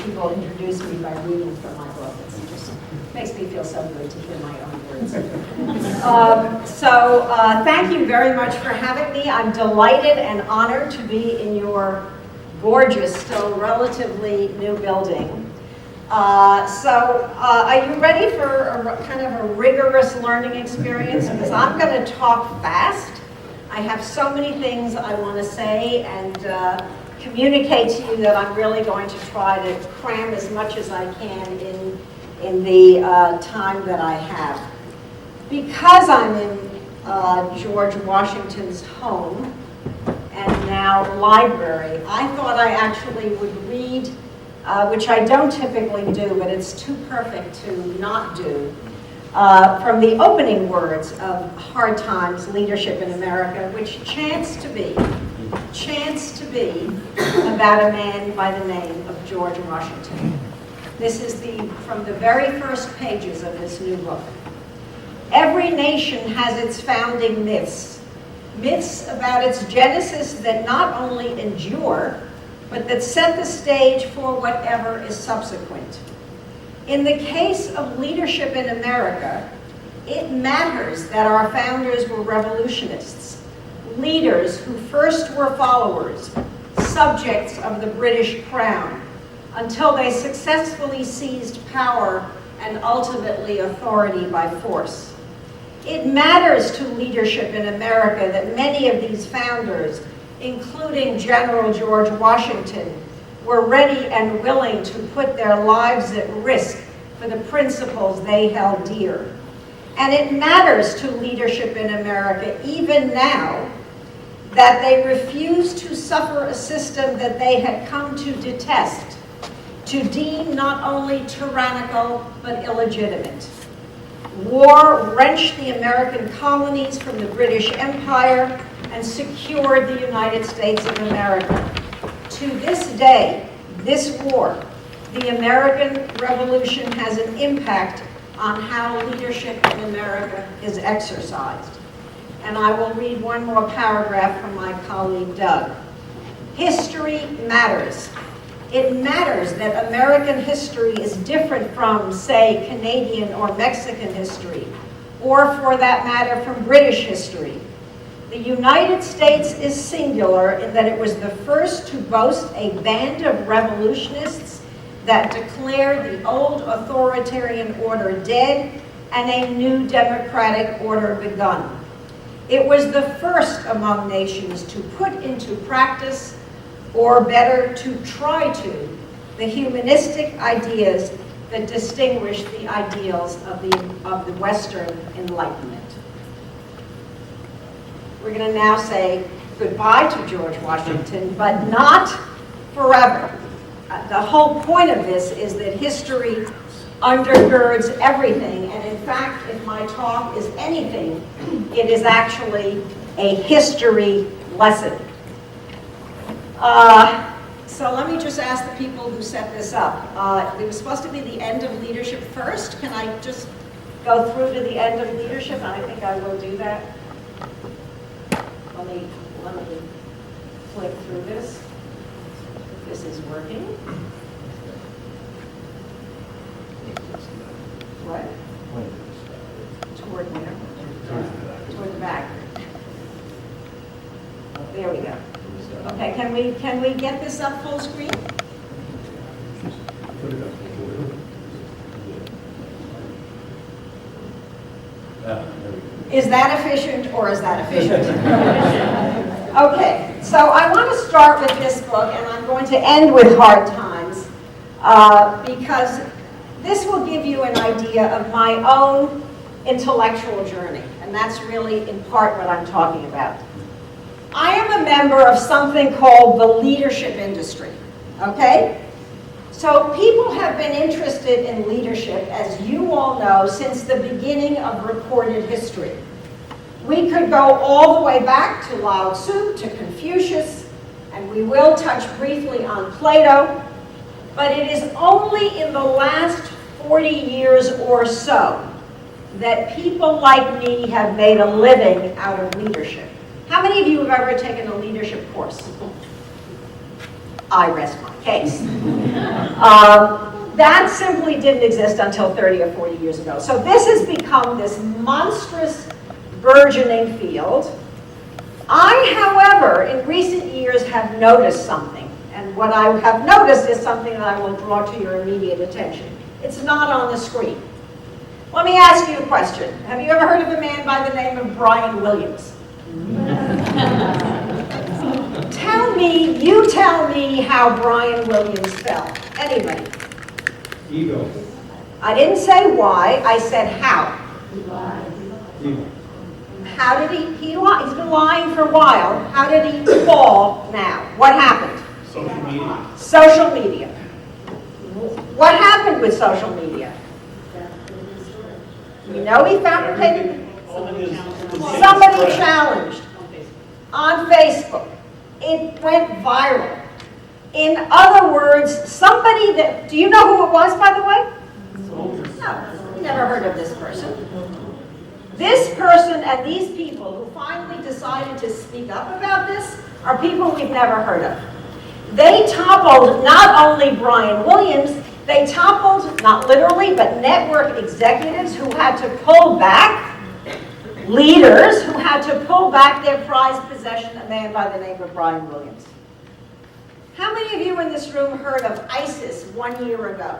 people introduce me by reading from my book. It just makes me feel so good to hear my own words. Thank you very much for having me. I'm delighted and honored to be in your gorgeous, still relatively new building. Are you ready for a kind of a rigorous learning experience? Because I'm going to talk fast. I have so many things I want to say and communicate to you that I'm really going to try to cram as much as I can in the time that I have. Because I'm in George Washington's home and now library, I thought I actually would read, which I don't typically do, but it's too perfect to not do, from the opening words of Hard Times, Leadership in America, which chanced to be about a man by the name of George Washington. This is from the very first pages of this new book. Every nation has its founding myths. Myths about its genesis that not only endure, but that set the stage for whatever is subsequent. In the case of leadership in America, it matters that our founders were revolutionists, leaders who first were followers, subjects of the British crown, until they successfully seized power and ultimately authority by force. It matters to leadership in America that many of these founders, including General George Washington, were ready and willing to put their lives at risk for the principles they held dear. And it matters to leadership in America, even now, that they refuse to suffer a system that they had come to detest, to deem not only tyrannical, but illegitimate. War wrenched the American colonies from the British Empire and secured the United States of America. To this day, this war, the American Revolution, has an impact on how leadership in America is exercised. And I will read one more paragraph from my colleague Doug. History matters. It matters that American history is different from, say, Canadian or Mexican history, or for that matter, from British history. The United States is singular in that it was the first to boast a band of revolutionists that declared the old authoritarian order dead and a new democratic order begun. It was the first among nations to put into practice, or better, to try to, the humanistic ideas that distinguish the ideals of the Western Enlightenment. We're going to now say goodbye to George Washington, but not forever. The whole point of this is that history undergirds everything, and in fact, if my talk is anything, it is actually a history lesson. So let me just ask the people who set this up. It was supposed to be the end of leadership first. Can I just go through to the end of leadership? And I think I will do that. Let me flick through this. If this is working. What? Toward where? Toward the back. There we go. Okay, can we get this up full screen? Is that efficient or is that efficient? Okay, so I want to start with this book, and I'm going to end with Hard Times, because this will give you an idea of my own intellectual journey, and that's really in part what I'm talking about. I am a member of something called the leadership industry, okay? So people have been interested in leadership, as you all know, since the beginning of recorded history. We could go all the way back to Lao Tzu, to Confucius, and we will touch briefly on Plato, but it is only in the last 40 years or so that people like me have made a living out of leadership. How many of you have ever taken a leadership course? I rest my case. That simply didn't exist until 30 or 40 years ago. So this has become this monstrous, burgeoning field. I, however, in recent years have noticed something. And what I have noticed is something that I will draw to your immediate attention. It's not on the screen. Let me ask you a question. Have you ever heard of a man by the name of Brian Williams? You tell me how Brian Williams fell. Anybody? Ego. I didn't say why, I said how. Ego. How did he's been lying for a while. How did he fall now? What happened? Social media. Social media. What happened with social media? You know he fabricated. Somebody challenged on Facebook. It went viral. In other words, somebody that, do you know who it was, by the way? No, you never heard of this person. This person and these people who finally decided to speak up about this are people we've never heard of. They toppled not only Brian Williams, they toppled, not literally, but network executives who had to pull back, leaders who had to pull back their prized possession, a man by the name of Brian Williams. How many of you in this room heard of ISIS 1 year ago?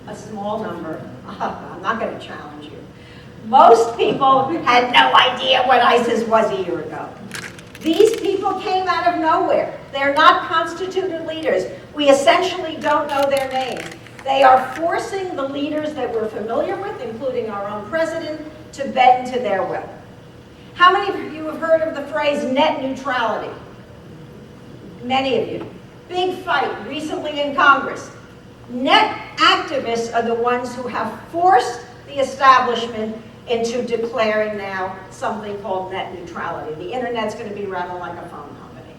A small number. I'm not going to challenge you. Most people had no idea what ISIS was a year ago. These people came out of nowhere. They're not constituted leaders. We essentially don't know their names. They are forcing the leaders that we're familiar with, including our own president, to bend to their will. How many of you have heard of the phrase net neutrality? Many of you. Big fight recently in Congress. Net activists are the ones who have forced the establishment into declaring now something called net neutrality. The internet's going to be running like a phone company.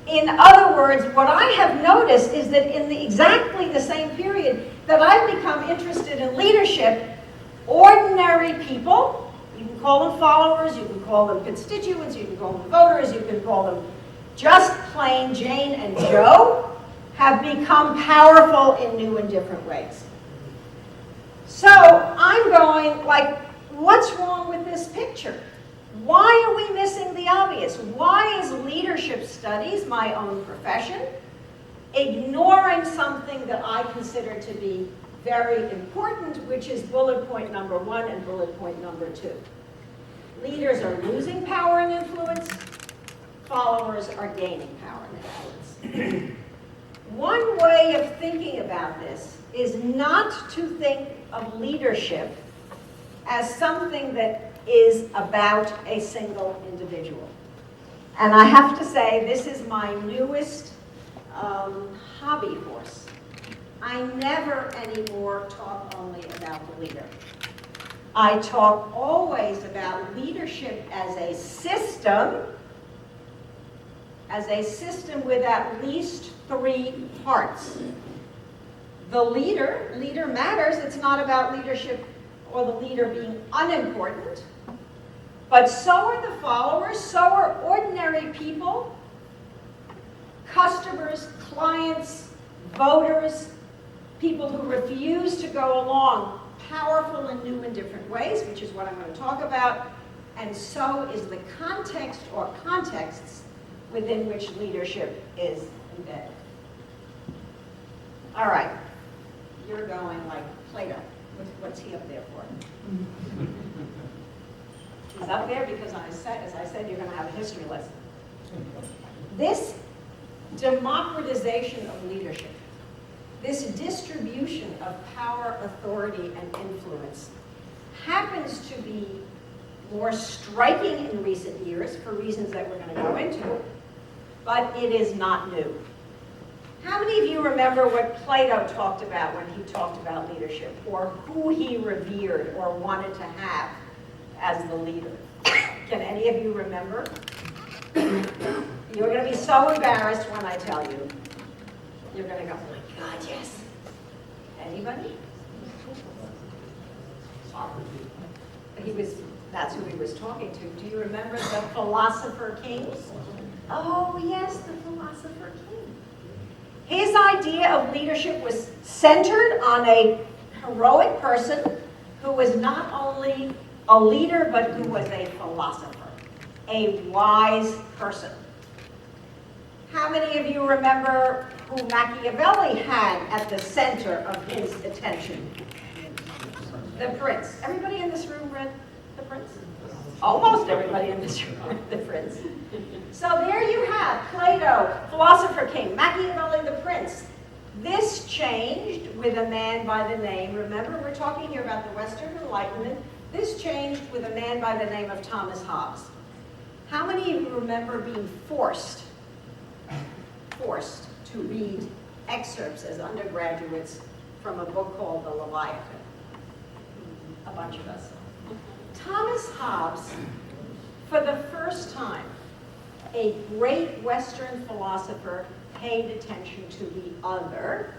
In other words, what I have noticed is that in exactly the same period that I've become interested in leadership, ordinary people, you can call them followers, you can call them constituents, you can call them voters, you can call them just plain Jane and Joe, have become powerful in new and different ways. So I'm going like, what's wrong with this picture? Why are we missing the obvious? Why is leadership studies, my own profession, ignoring something that I consider to be very important, which is bullet point number 1 and bullet point number 2? Leaders are losing power and influence. Followers are gaining power and influence. One way of thinking about this is not to think of leadership as something that is about a single individual. And I have to say, this is my newest hobby horse. I never anymore talk only about the leader. I talk always about leadership as a system with at least 3 parts. The leader matters. It's not about leadership or the leader being unimportant, but so are the followers, so are ordinary people, customers, clients, voters, people who refuse to go along, powerful in new and different ways, which is what I'm going to talk about, and so is the context or contexts within which leadership is embedded. All right, you're going like Plato. What's he up there for? He's up there because, as I said, you're going to have a history lesson. This democratization of leadership, this distribution of power, authority, and influence happens to be more striking in recent years for reasons that we're going to go into, but it is not new. How many of you remember what Plato talked about when he talked about leadership, or who he revered or wanted to have as the leader? Can any of you remember? You're going to be so embarrassed when I tell you. You're going to go, oh my God, yes. Anybody? Socrates. That's who he was talking to. Do you remember the philosopher king? Oh, yes, the philosopher king. His idea of leadership was centered on a heroic person who was not only a leader, but who was a philosopher, a wise person. How many of you remember who Machiavelli had at the center of his attention? The Prince. Everybody in this room read The Prince? Almost everybody in this room read The Prince. So there you have Plato, philosopher king, Machiavelli, the Prince. This changed with a man by the name, remember we're talking here about the Western Enlightenment, this changed with a man by the name of Thomas Hobbes. How many of you remember being forced to read excerpts as undergraduates from a book called The Leviathan? A bunch of us. Thomas Hobbes, for the first time, a great Western philosopher, paid attention to the other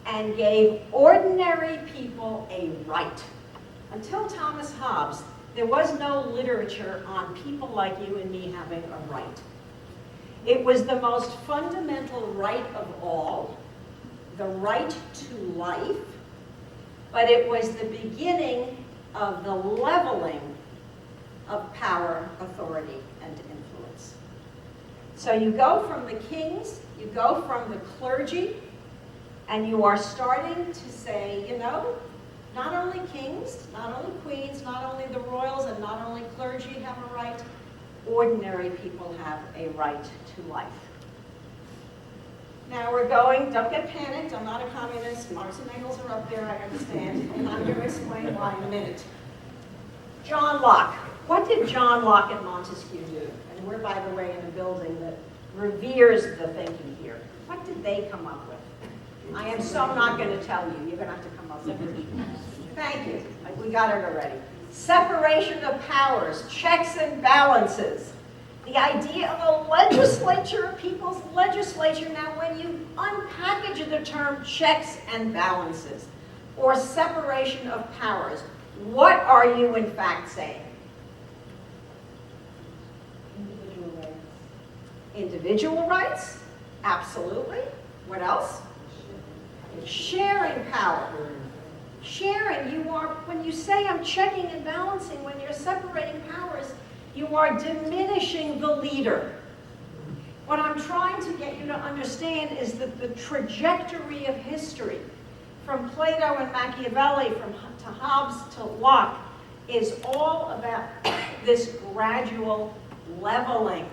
and gave ordinary people a right. Until Thomas Hobbes, there was no literature on people like you and me having a right. It was the most fundamental right of all, the right to life, but it was the beginning of the leveling of power, authority, and influence. So you go from the kings, you go from the clergy, and you are starting to say, you know, not only kings, not only queens, not only the royals, and not only clergy have a right, ordinary people have a right to life. Now we're going, don't get panicked, I'm not a communist, Marx and Engels are up there, I understand, and I'm going to explain why in a minute. John Locke. What did John Locke and Montesquieu do? And we're, by the way, in a building that reveres the thinking here. What did they come up with? I am so not going to tell you. You're going to have to come up with it. Thank you. We got it already. Separation of powers, checks and balances. The idea of a legislature, a people's legislature. Now, when you unpackage the term checks and balances or separation of powers, what are you in fact saying? Individual rights. Individual rights? Absolutely. What else? Sharing power. Sharing, you are, when you say I'm checking and balancing, when you're separating powers, you are diminishing the leader. What I'm trying to get you to understand is that the trajectory of history, from Plato and Machiavelli, to Hobbes to Locke, is all about this gradual leveling.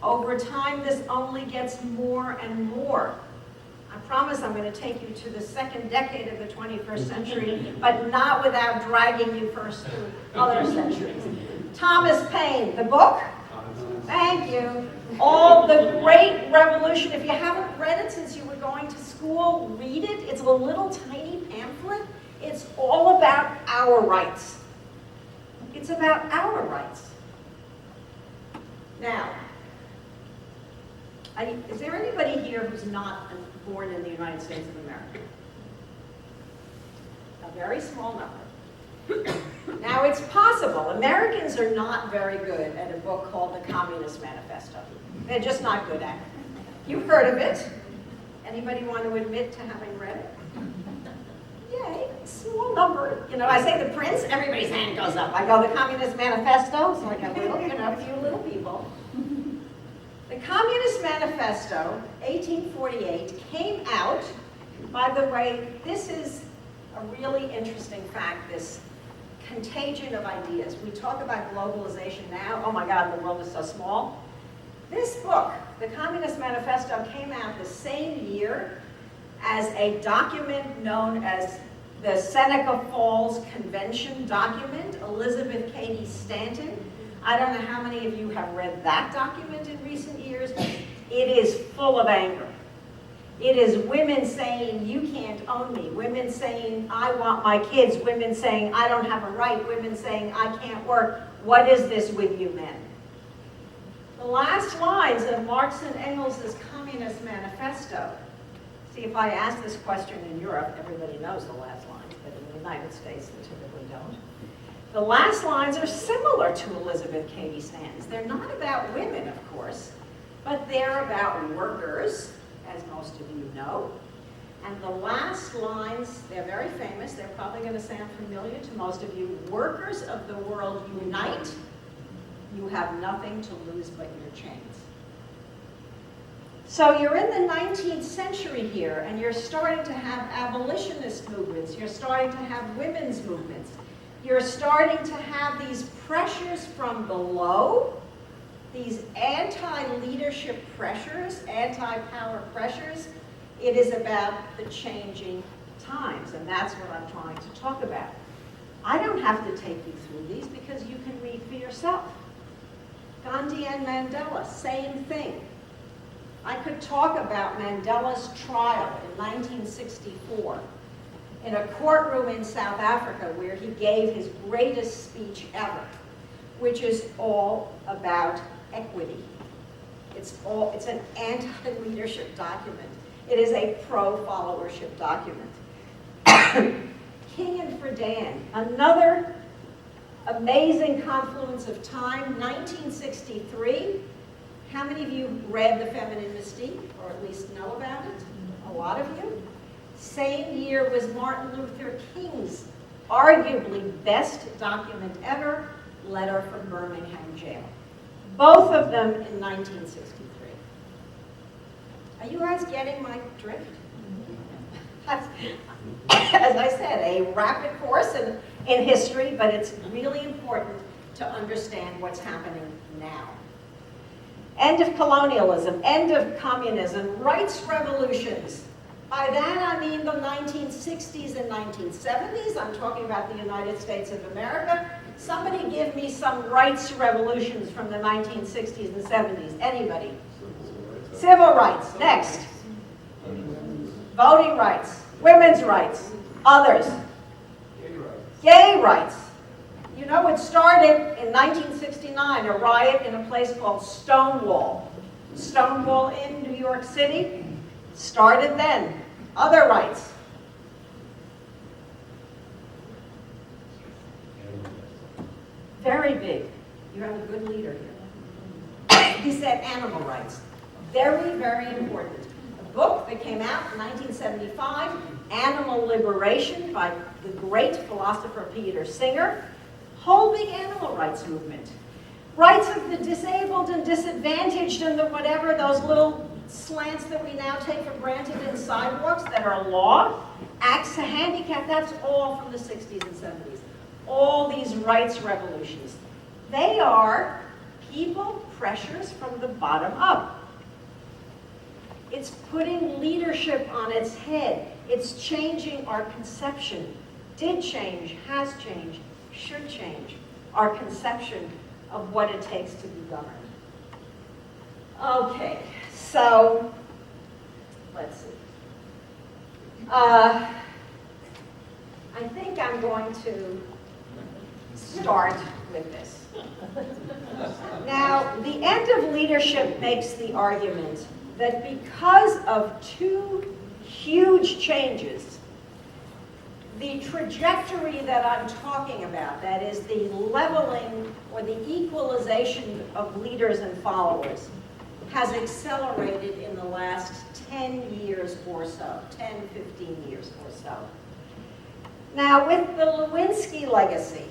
Over time, this only gets more and more. I promise I'm going to take you to the second decade of the 21st century, but not without dragging you first through other centuries. Thomas Paine, the book? Thank you. All the Great Revolution. If you haven't read it since you were going to school, read it. It's a little tiny pamphlet. It's all about our rights. It's about our rights. Now, is there anybody here who's not born in the United States of America? A very small number. Now, it's possible. Americans are not very good at a book called The Communist Manifesto. They're just not good at it. You've heard of it. Anybody want to admit to having read it? Yay, small number. You know, I say The Prince, everybody's hand goes up. I go, The Communist Manifesto, it's like a little, you know, a few little people. The Communist Manifesto, 1848, came out, by the way, this is a really interesting fact, this contagion of ideas. We talk about globalization now. Oh my God, the world is so small. This book, the Communist Manifesto, came out the same year as a document known as the Seneca Falls Convention document, Elizabeth Cady Stanton. I don't know how many of you have read that document in recent years. It is full of anger. It is women saying, you can't own me. Women saying, I want my kids. Women saying, I don't have a right. Women saying, I can't work. What is this with you men? The last lines of Marx and Engels' Communist Manifesto. See, if I ask this question in Europe, everybody knows the last lines, but in the United States, they typically don't. The last lines are similar to Elizabeth Cady Stanton's. They're not about women, of course, but they're about workers, as most of you know. And the last lines, they're very famous. They're probably going to sound familiar to most of you. Workers of the world unite. You have nothing to lose but your chains. So you're in the 19th century here, and you're starting to have abolitionist movements. You're starting to have women's movements. You're starting to have these pressures from below, these anti-leadership pressures, anti-power pressures. It is about the changing times, and that's what I'm trying to talk about. I don't have to take you through these because you can read for yourself. Gandhi and Mandela, same thing. I could talk about Mandela's trial in 1964 in a courtroom in South Africa where he gave his greatest speech ever, which is all about equity. It's an anti-leadership document. It is a pro-followership document. King and Friedan, another amazing confluence of time, 1963. How many of you read The Feminine Mystique, or at least know about it? A lot of you. Same year was Martin Luther King's arguably best document ever, Letter from Birmingham Jail. Both of them in 1963. Are you guys getting my drift? As I said, a rapid course in history, but it's really important to understand what's happening now. End of colonialism, end of communism, rights revolutions. By that I mean the 1960s and 1970s. I'm talking about the United States of America. Somebody give me some rights revolutions from the 1960s and 70s. Anybody? Civil rights. Next. Voting rights. Women's rights. Others. Gay rights. You know, it started in 1969, a riot in a place called Stonewall. Stonewall in New York City. Started then. Other rights. Very big. You have a good leader here. He said animal rights. Very, very important. A book that came out in 1975, Animal Liberation by the great philosopher Peter Singer. Whole big animal rights movement. Rights of the disabled and disadvantaged and the whatever, those little slants that we now take for granted in sidewalks that are law. Acts to handicap, that's all from the 60s and 70s. All these rights revolutions. They are people pressures from the bottom up. It's putting leadership on its head. It's changing our conception. Did change, has changed, should change our conception of what it takes to be governed. Okay, so let's see. I think I'm going to start with this. Now, the end of leadership makes the argument that because of two huge changes, the trajectory that I'm talking about, that is the leveling or the equalization of leaders and followers, has accelerated in the last 10 years or so, 10, 15 years or so. Now, with the Lewinsky legacy,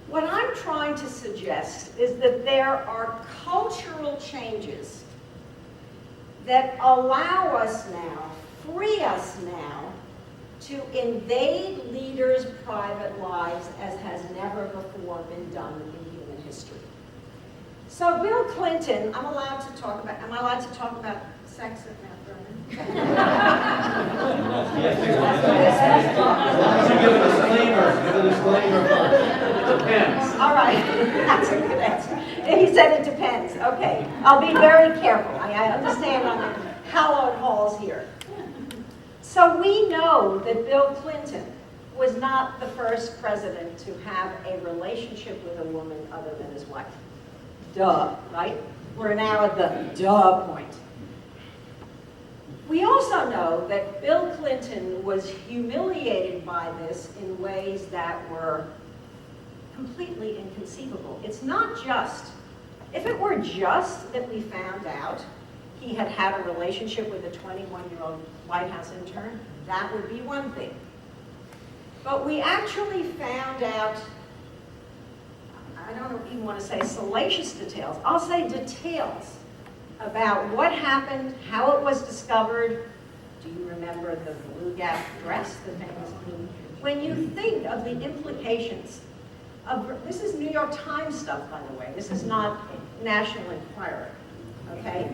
what I'm trying to suggest is that there are cultural changes that allow us now, free us now, to invade leaders' private lives as has never before been done in human history. So Bill Clinton, am I allowed to talk about sex at Mount Vernon? Give a disclaimer. It depends. All right, that's a good answer. He said it depends. Okay, I'll be very careful. I understand I'm in hallowed halls here. So we know that Bill Clinton was not the first president to have a relationship with a woman other than his wife. Duh, right? We're now at the duh point. We also know that Bill Clinton was humiliated by this in ways that were completely inconceivable. It's not just, if it were just that we found out he had had a relationship with a 21-year-old White House intern, that would be one thing. But we actually found out, I don't even want to say salacious details, I'll say details about what happened, how it was discovered. Do you remember the blue gap dress, the famous blue? When you think of the implications of, this is New York Times stuff, by the way, this is not National Enquirer, okay?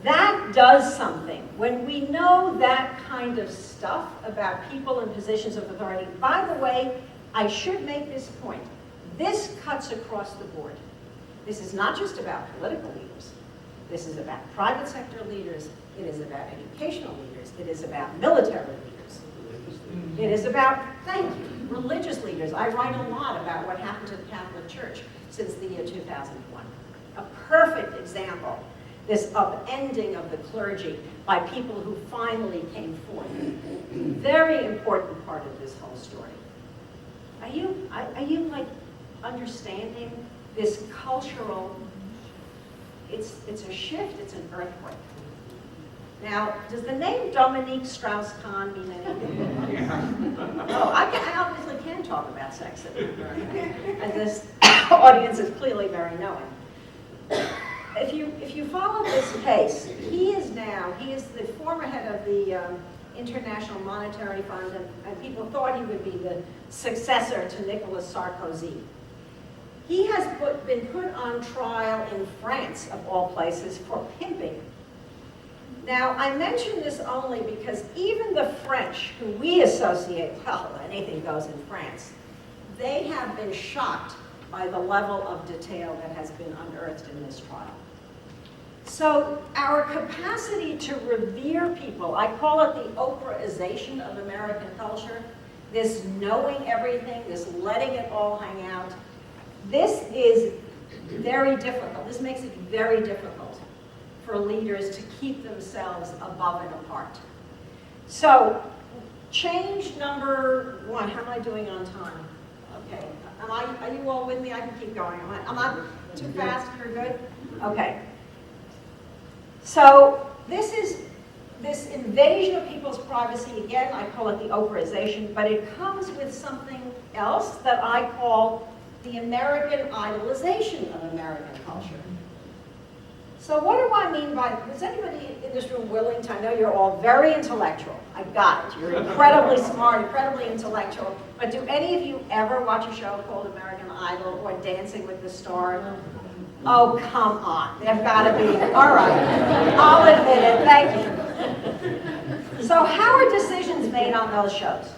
That does something. When we know that kind of stuff about people in positions of authority, by the way, I should make this point. This cuts across the board. This is not just about political leaders. This is about private sector leaders. It is about educational leaders. It is about military leaders. It is about, thank you, religious leaders. I write a lot about what happened to the Catholic Church since the year 2001. A perfect example, this upending of the clergy by people who finally came forth. Very important part of this whole story. Are you like understanding this cultural, it's a shift, it's an earthquake. Now, does the name Dominique Strauss-Kahn mean anything? Yeah. Oh, I obviously can talk about sex, and this audience is clearly very knowing. If you follow this case, he is the former head of the International Monetary Fund, and people thought he would be the successor to Nicolas Sarkozy. He has been put on trial in France, of all places, for pimping. Now, I mention this only because even the French, who we associate, well, anything goes in France, they have been shocked by the level of detail that has been unearthed in this trial. So our capacity to revere people, I call it the Oprahization of American culture, this knowing everything, this letting it all hang out, this is very difficult. This makes it very difficult for leaders to keep themselves above and apart. So, change number one. How am I doing on time? Okay. Are you all with me? I can keep going. I'm not too fast. You're good? Okay. So, this invasion of people's privacy, again, I call it the Oprahization, but it comes with something else that I call the American idolization of American culture. So what do I mean by, is anybody in this room willing to, I know you're all very intellectual, I got it, you're incredibly smart, incredibly intellectual, but do any of you ever watch a show called American Idol or Dancing with the Stars? Oh, come on, they've got to be, all right, I'll admit it, thank you. So how are decisions made on those shows?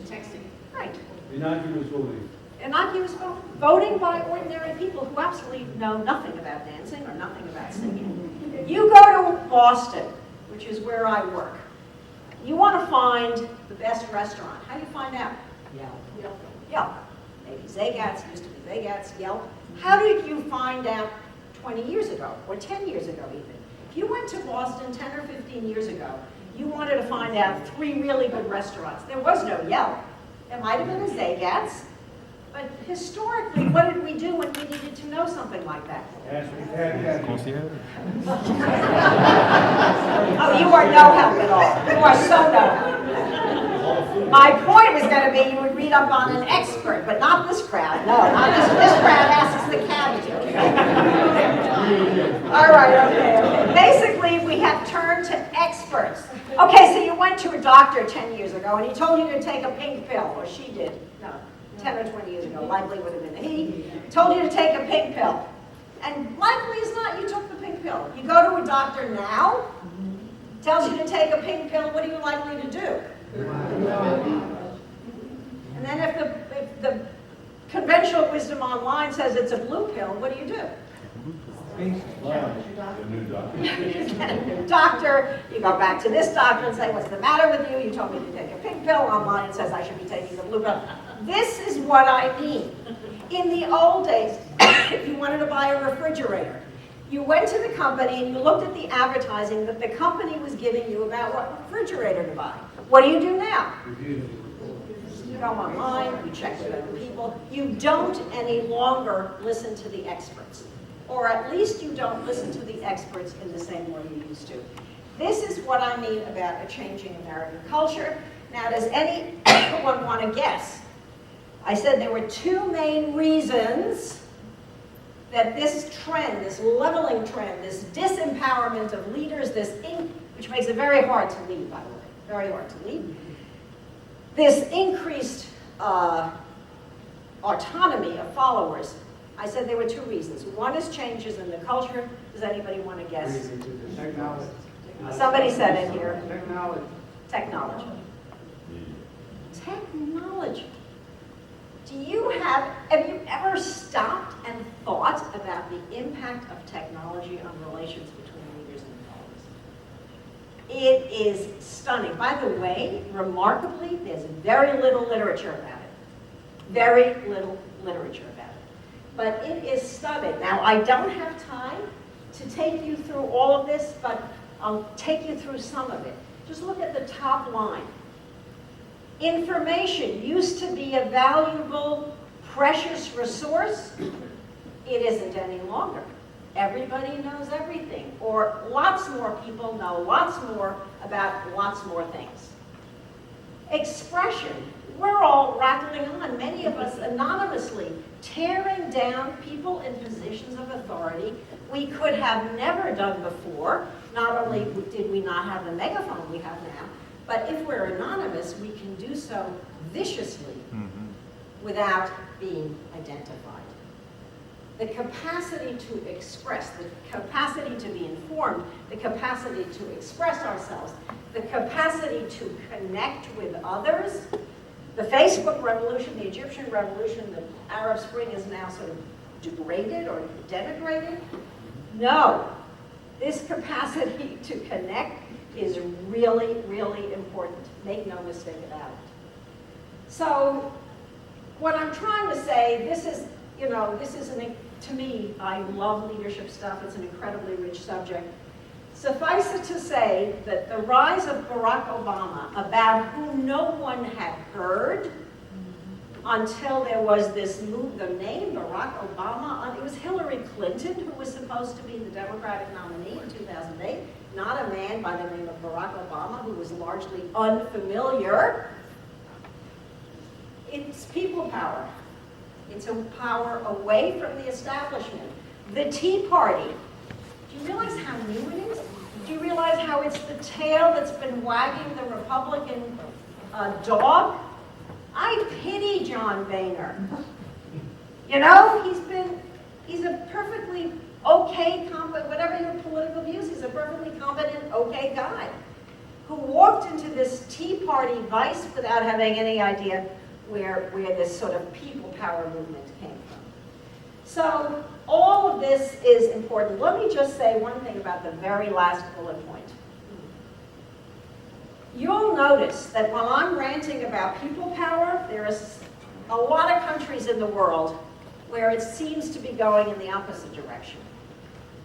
Texting. Right. Innocuous voting. Innocuous voting by ordinary people who absolutely know nothing about dancing or nothing about singing. You go to Boston, which is where I work. You want to find the best restaurant. How do you find out? Yelp. Maybe Zagat's, used to be Zagat's, Yelp. How did you find out 20 years ago, or 10 years ago even? If you went to Boston 10 or 15 years ago, you wanted to find out 3 really good restaurants. There was no Yelp. There might have been a Zagat's, but historically, what did we do when we needed to know something like that? Oh, you are no help at all. You are so no help. My point was going to be you would read up on an expert, but not this crowd. No, not this crowd asks the cabbage. All right, okay. Basically, we have turned to experts. Okay, so you went to a doctor 10 years ago, and he told you to take a pink pill, or she did. No, 10 or 20 years ago, likely would have been. He told you to take a pink pill. And likely as not, you took the pink pill. You go to a doctor now, tells you to take a pink pill, what are you likely to do? And then if the conventional wisdom online says it's a blue pill, what do you do? Doctor, you go back to this doctor and say, what's the matter with you? You told me to take a pink pill. Online it says I should be taking the blue pill. This is what I mean. In the old days, if you wanted to buy a refrigerator, You went to the company and you looked at the advertising that the company was giving you about what refrigerator to buy. What do you do now? You go online, you check with other people. You don't any longer listen to the experts. Or at least you don't listen to the experts in the same way you used to. This is what I mean about a changing American culture. Now, does anyone want to guess? I said there were two main reasons that this trend, this leveling trend, this disempowerment of leaders, which makes it very hard to lead, by the way, very hard to lead, this increased autonomy of followers. I said there were two reasons. One is changes in the culture. Does anybody want to guess? Technology. Somebody said it here. Technology. Technology. Technology. Have you ever stopped and thought about the impact of technology on relations between leaders and followers? It is stunning. By the way, remarkably, there's very little literature about it. Very little literature about it. But it is stunning. Now, I don't have time to take you through all of this, but I'll take you through some of it. Just look at the top line. Information used to be a valuable, precious resource. It isn't any longer. Everybody knows everything, or lots more people know lots more about lots more things. Expression. We're all rattling on, many of us anonymously, tearing down people in positions of authority we could have never done before. Not only did we not have the megaphone we have now, but if we're anonymous, we can do so viciously without being identified. The capacity to express, the capacity to be informed, the capacity to express ourselves, the capacity to connect with others. The Facebook revolution, the Egyptian revolution, the Arab Spring is now sort of degraded or denigrated. No, this capacity to connect is really, really important. Make no mistake about it. So what I'm trying to say, to me, I love leadership stuff. It's an incredibly rich subject. Suffice it to say that the rise of Barack Obama, about whom no one had heard until there was this move, the name Barack Obama, it was Hillary Clinton who was supposed to be the Democratic nominee in 2008, not a man by the name of Barack Obama who was largely unfamiliar. It's people power. It's a power away from the establishment. The Tea Party. Do you realize how new it is? Do you realize how it's the tail that's been wagging the Republican dog? I pity John Boehner. You know, he's a perfectly okay, whatever your political views, he's a perfectly competent, okay guy who walked into this Tea Party vice without having any idea where this sort of people power movement came from. So all of this is important. Let me just say one thing about the very last bullet point. You'll notice that while I'm ranting about people power, there is a lot of countries in the world where it seems to be going in the opposite direction.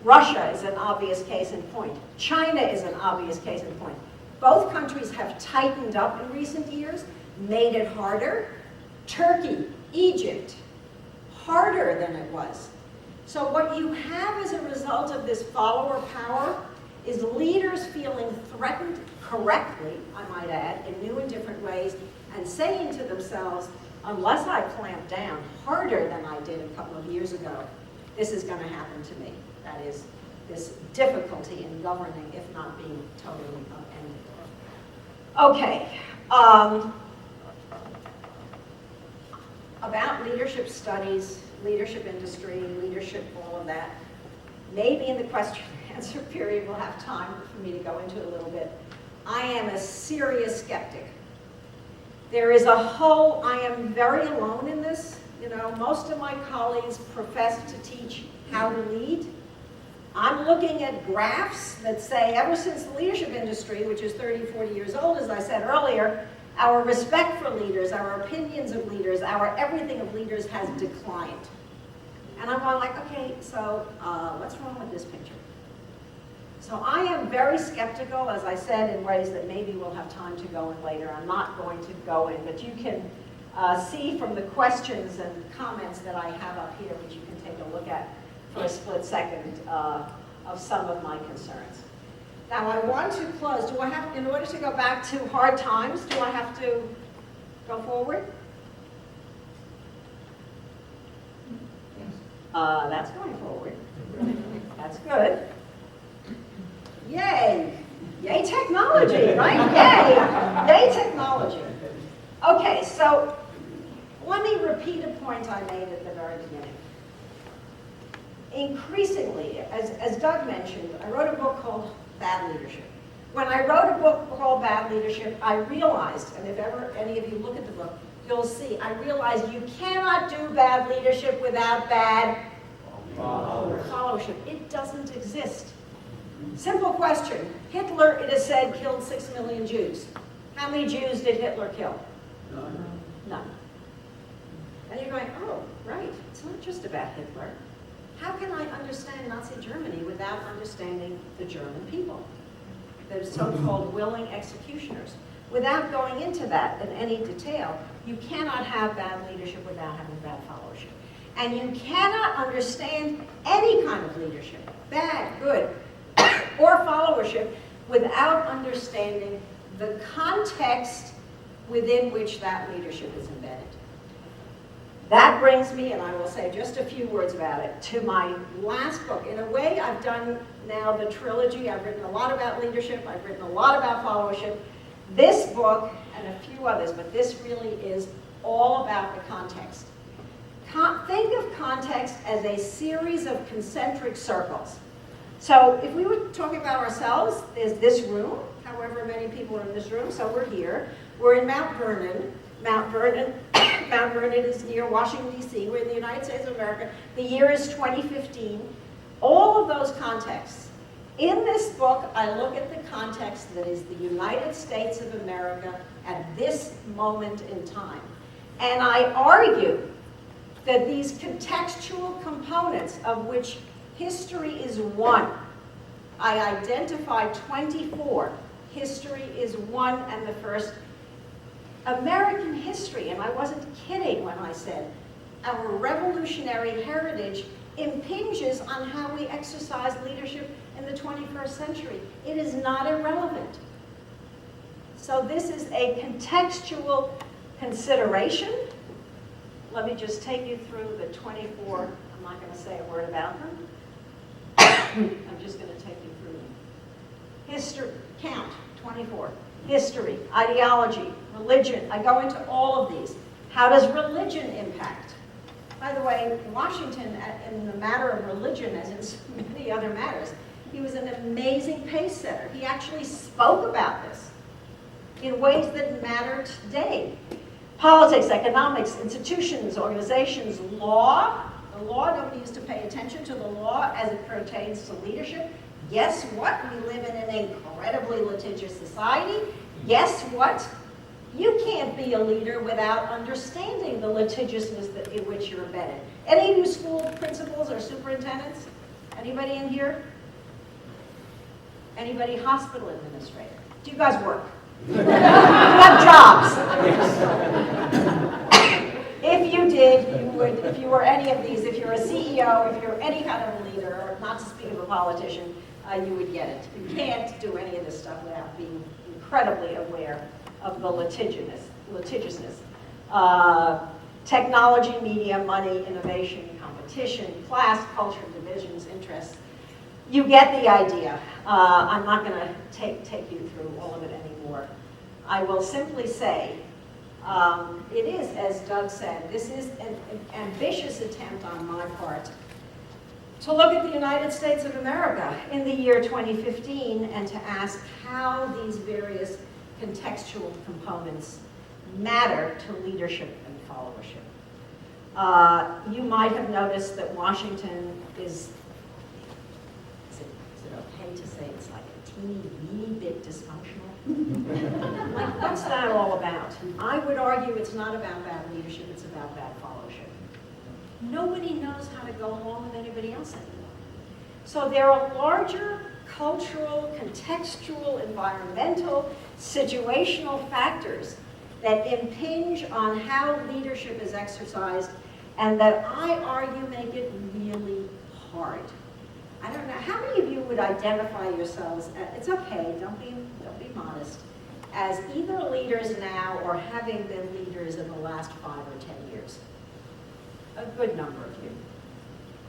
Russia is an obvious case in point. China is an obvious case in point. Both countries have tightened up in recent years, made it harder. Turkey, Egypt, harder than it was. So what you have as a result of this follower power is leaders feeling threatened correctly, I might add, in new and different ways, and saying to themselves, unless I clamp down harder than I did a couple of years ago, this is going to happen to me. That is, this difficulty in governing, if not being totally upended. Okay. About leadership studies, leadership industry, leadership, all of that. Maybe in the question and answer period we'll have time for me to go into it a little bit. I am a serious skeptic. There is I am very alone in this. You know, most of my colleagues profess to teach how to lead. I'm looking at graphs that say ever since the leadership industry, which is 30, 40 years old, as I said earlier, our respect for leaders, our opinions of leaders, our everything of leaders has declined. And I'm going like, okay, so what's wrong with this picture? So I am very skeptical, as I said, in ways that maybe we'll have time to go in later. I'm not going to go in, but you can see from the questions and comments that I have up here, which you can take a look at for a split second, of some of my concerns. Now I want to close. Do I have, in order to go back to hard times, do I have to go forward? That's going forward. That's good. Yay! Yay technology, right? Yay! Yay technology. Okay, so let me repeat a point I made at the very beginning. Increasingly, as Doug mentioned, I wrote a book called Bad Leadership. When I wrote a book called Bad Leadership, I realized, and if ever any of you look at the book, you'll see, I realized you cannot do bad leadership without bad followership. It doesn't exist. Simple question. Hitler, it is said, killed 6 million Jews. How many Jews did Hitler kill? None. And you're going, oh, right, it's not just about Hitler. How can I understand Nazi Germany without understanding the German people? The so-called willing executioners. Without going into that in any detail, you cannot have bad leadership without having bad followership. And you cannot understand any kind of leadership, bad, good, or followership, without understanding the context within which that leadership is embedded. That brings me, and I will say just a few words about it, to my last book. In a way, I've done now the trilogy. I've written a lot about leadership. I've written a lot about followership. This book, and a few others, but this really is all about the context. Think of context as a series of concentric circles. So if we were talking about ourselves, there's this room, however many people are in this room, so we're here. We're in Mount Vernon. Mount Vernon is near Washington, D.C. We're in the United States of America. The year is 2015. All of those contexts. In this book, I look at the context that is the United States of America at this moment in time. And I argue that these contextual components, of which history is one, I identify 24. History is one, and the first. American history, and I wasn't kidding when I said our revolutionary heritage impinges on how we exercise leadership in the 21st century. It is not irrelevant. So this is a contextual consideration. Let me just take you through the 24. I'm not going to say a word about them. I'm just going to take you through them. History, count, 24. History, ideology, religion. I go into all of these. How does religion impact? By the way, Washington, in the matter of religion, as in so many other matters, he was an amazing pace setter. He actually spoke about this in ways that matter today. Politics, economics, institutions, organizations, law. The law, nobody used to pay attention to the law as it pertains to leadership. Guess what? We live in an incredibly litigious society. Guess what? You can't be a leader without understanding the litigiousness in which you're embedded. Any of you school principals or superintendents? Anybody in here? Anybody hospital administrator? Do you guys work? Do you have jobs? If you did, you would, if you were any of these, if you're a CEO, if you're any kind of a leader, or not to speak of a politician, you would get it. You can't do any of this stuff without being incredibly aware of the litigiousness. Technology, media, money, innovation, competition, class, culture, divisions, interests. You get the idea. I'm not going to take you through all of it anymore. I will simply say, it is, as Doug said, this is an ambitious attempt on my part to look at the United States of America in the year 2015 and to ask how these various contextual components matter to leadership and followership. You might have noticed that Washington is it okay to say it's like a teeny, weeny bit dysfunctional? Like, what's that all about? I would argue it's not about bad leadership, it's about bad followership. nobody knows how to go along with anybody else anymore. So there are larger cultural, contextual, environmental, situational factors that impinge on how leadership is exercised and that I argue make it really hard. I don't know, how many of you would identify yourselves, it's okay, don't be modest, as either leaders now or having been leaders in the last 5 or 10 years? A good number of you.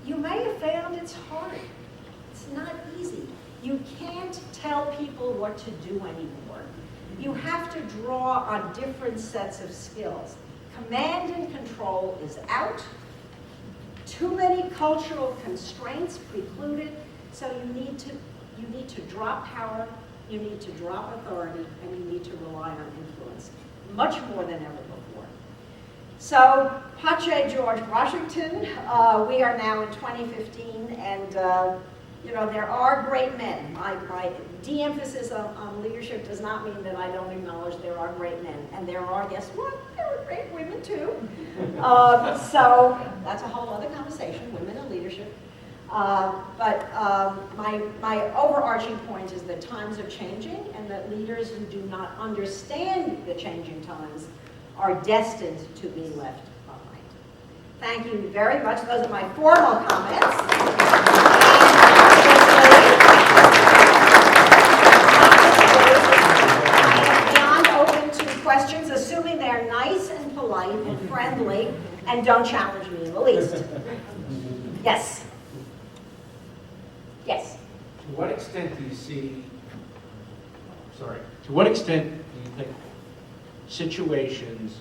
You may have found it's hard. It's not easy. You can't tell people what to do anymore. You have to draw on different sets of skills. Command and control is out. Too many cultural constraints precluded, so you need to drop power, you need to drop authority, and you need to rely on influence, much more than ever before. So, Pache George Washington, we are now in 2015, and you know, there are great men. My de-emphasis on leadership does not mean that I don't acknowledge there are great men. And there are, guess what? There are great women too. So that's a whole other conversation, women in leadership. But my overarching point is that times are changing and that leaders who do not understand the changing times are destined to be left behind. Thank you very much. Those are my formal comments. Questions, assuming they're nice and polite and friendly and don't challenge me in the least. Yes. Yes. To what extent do you see, to what extent do you think situations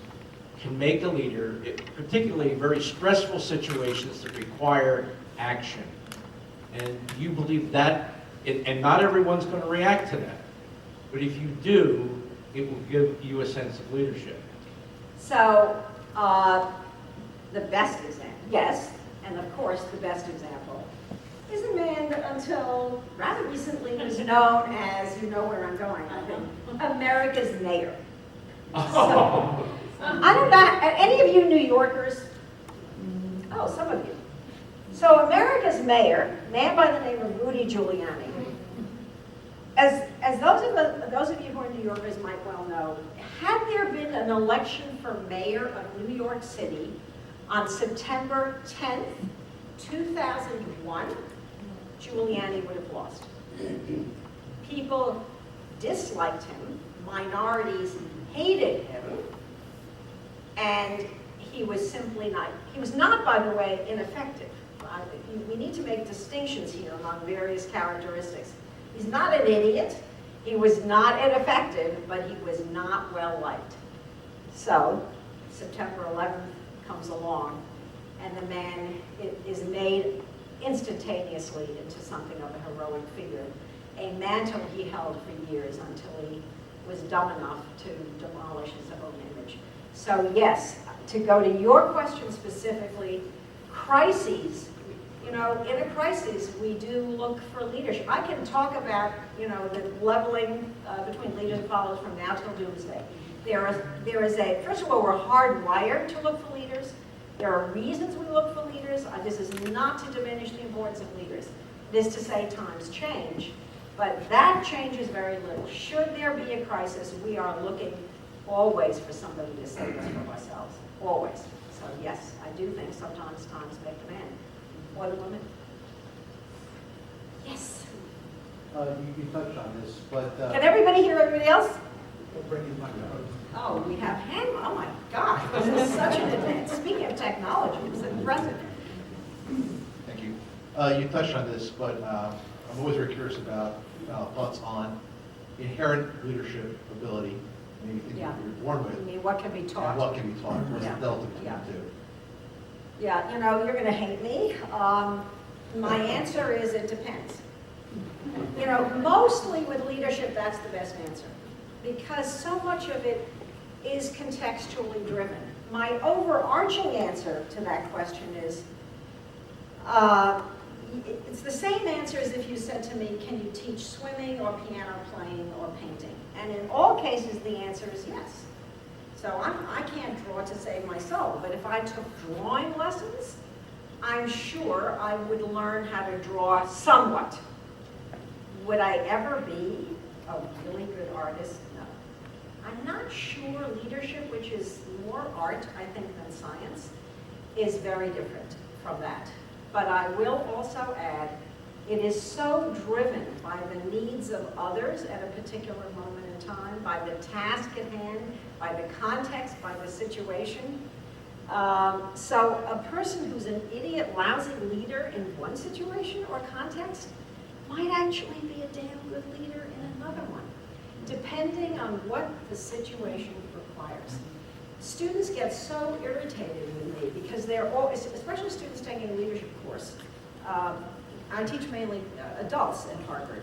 can make a leader, particularly very stressful situations that require action? And do you believe that, and not everyone's going to react to that, but if you do, it will give you a sense of leadership? So, the best example, yes, and of course the best example is a man that until rather recently was known as, you know where I'm going, I think, America's mayor. So, I don't know, any of you New Yorkers? Oh, some of you. So America's mayor, a man by the name of Rudy Giuliani, as those of you who are New Yorkers might well know, had there been an election for mayor of New York City on September 10th, 2001, Giuliani would have lost. People disliked him, minorities hated him, and he was simply not, he was not, by the way, ineffective. We need to make distinctions here among various characteristics. He's not an idiot, he was not ineffective, but he was not well liked. So, September 11th comes along, and the man is made instantaneously into something of a heroic figure, a mantle he held for years until he was dumb enough to demolish his own image. So yes, to go to your question specifically, crises, you know, in a crisis, we do look for leadership. I can talk about, you know, the leveling between leaders and followers from now till doomsday. There is a, first of all, we're hardwired to look for leaders. There are reasons we look for leaders. This is not to diminish the importance of leaders. It is to say times change, but that changes very little. Should there be a crisis, we are looking always for somebody to save us from ourselves, always. So yes, I do think sometimes times make the man. Or the woman. Yes. You touched on this, but... Can everybody hear everybody else? Bring his microphone. Oh, we have hand, oh my gosh, this is such an advance. Speaking of technology, it's impressive. Thank you. You touched on this, but I'm always very curious about thoughts on inherent leadership ability, maybe things that you're born with. I mean, what can be taught? And what can be taught? What's the delta between Yeah. the two? Yeah, you know, you're going to hate me. My answer is it depends. You know, mostly with leadership, that's the best answer, because so much of it is contextually driven. My overarching answer to that question is, it's the same answer as if you said to me, can you teach swimming or piano playing or painting? And in all cases, the answer is yes. So I can't draw to save my soul, but if I took drawing lessons, I'm sure I would learn how to draw somewhat. Would I ever be a really good artist? No. I'm not sure leadership, which is more art, I think, than science, is very different from that. But I will also add, it is so driven by the needs of others at a particular moment in time, by the task at hand, by the context, by the situation. So a person who's an idiot, lousy leader in one situation or context might actually be a damn good leader in another one, depending on what the situation requires. Students get so irritated with me because they're all, especially students taking a leadership course. I teach mainly adults at Harvard,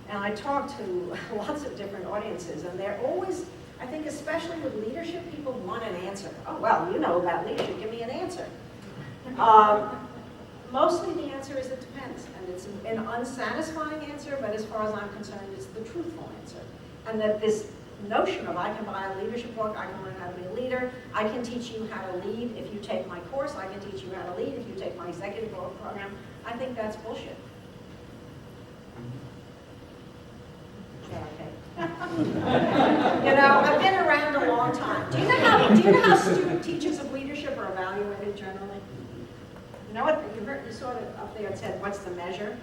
and I talk to lots of different audiences, and they're always, I think especially with leadership, people want an answer. Oh, well, you know about leadership, give me an answer. Mostly the answer is it depends, and it's an unsatisfying answer, but as far as I'm concerned, it's the truthful answer. And that this notion of I can buy a leadership book, I can learn how to be a leader, I can teach you how to lead if you take my course, I can teach you how to lead if you take my executive program, I think that's bullshit. You know, I've been around a long time. Do you know how student teachers of leadership are evaluated generally? You know what, you saw it up there, it said, what's the measure?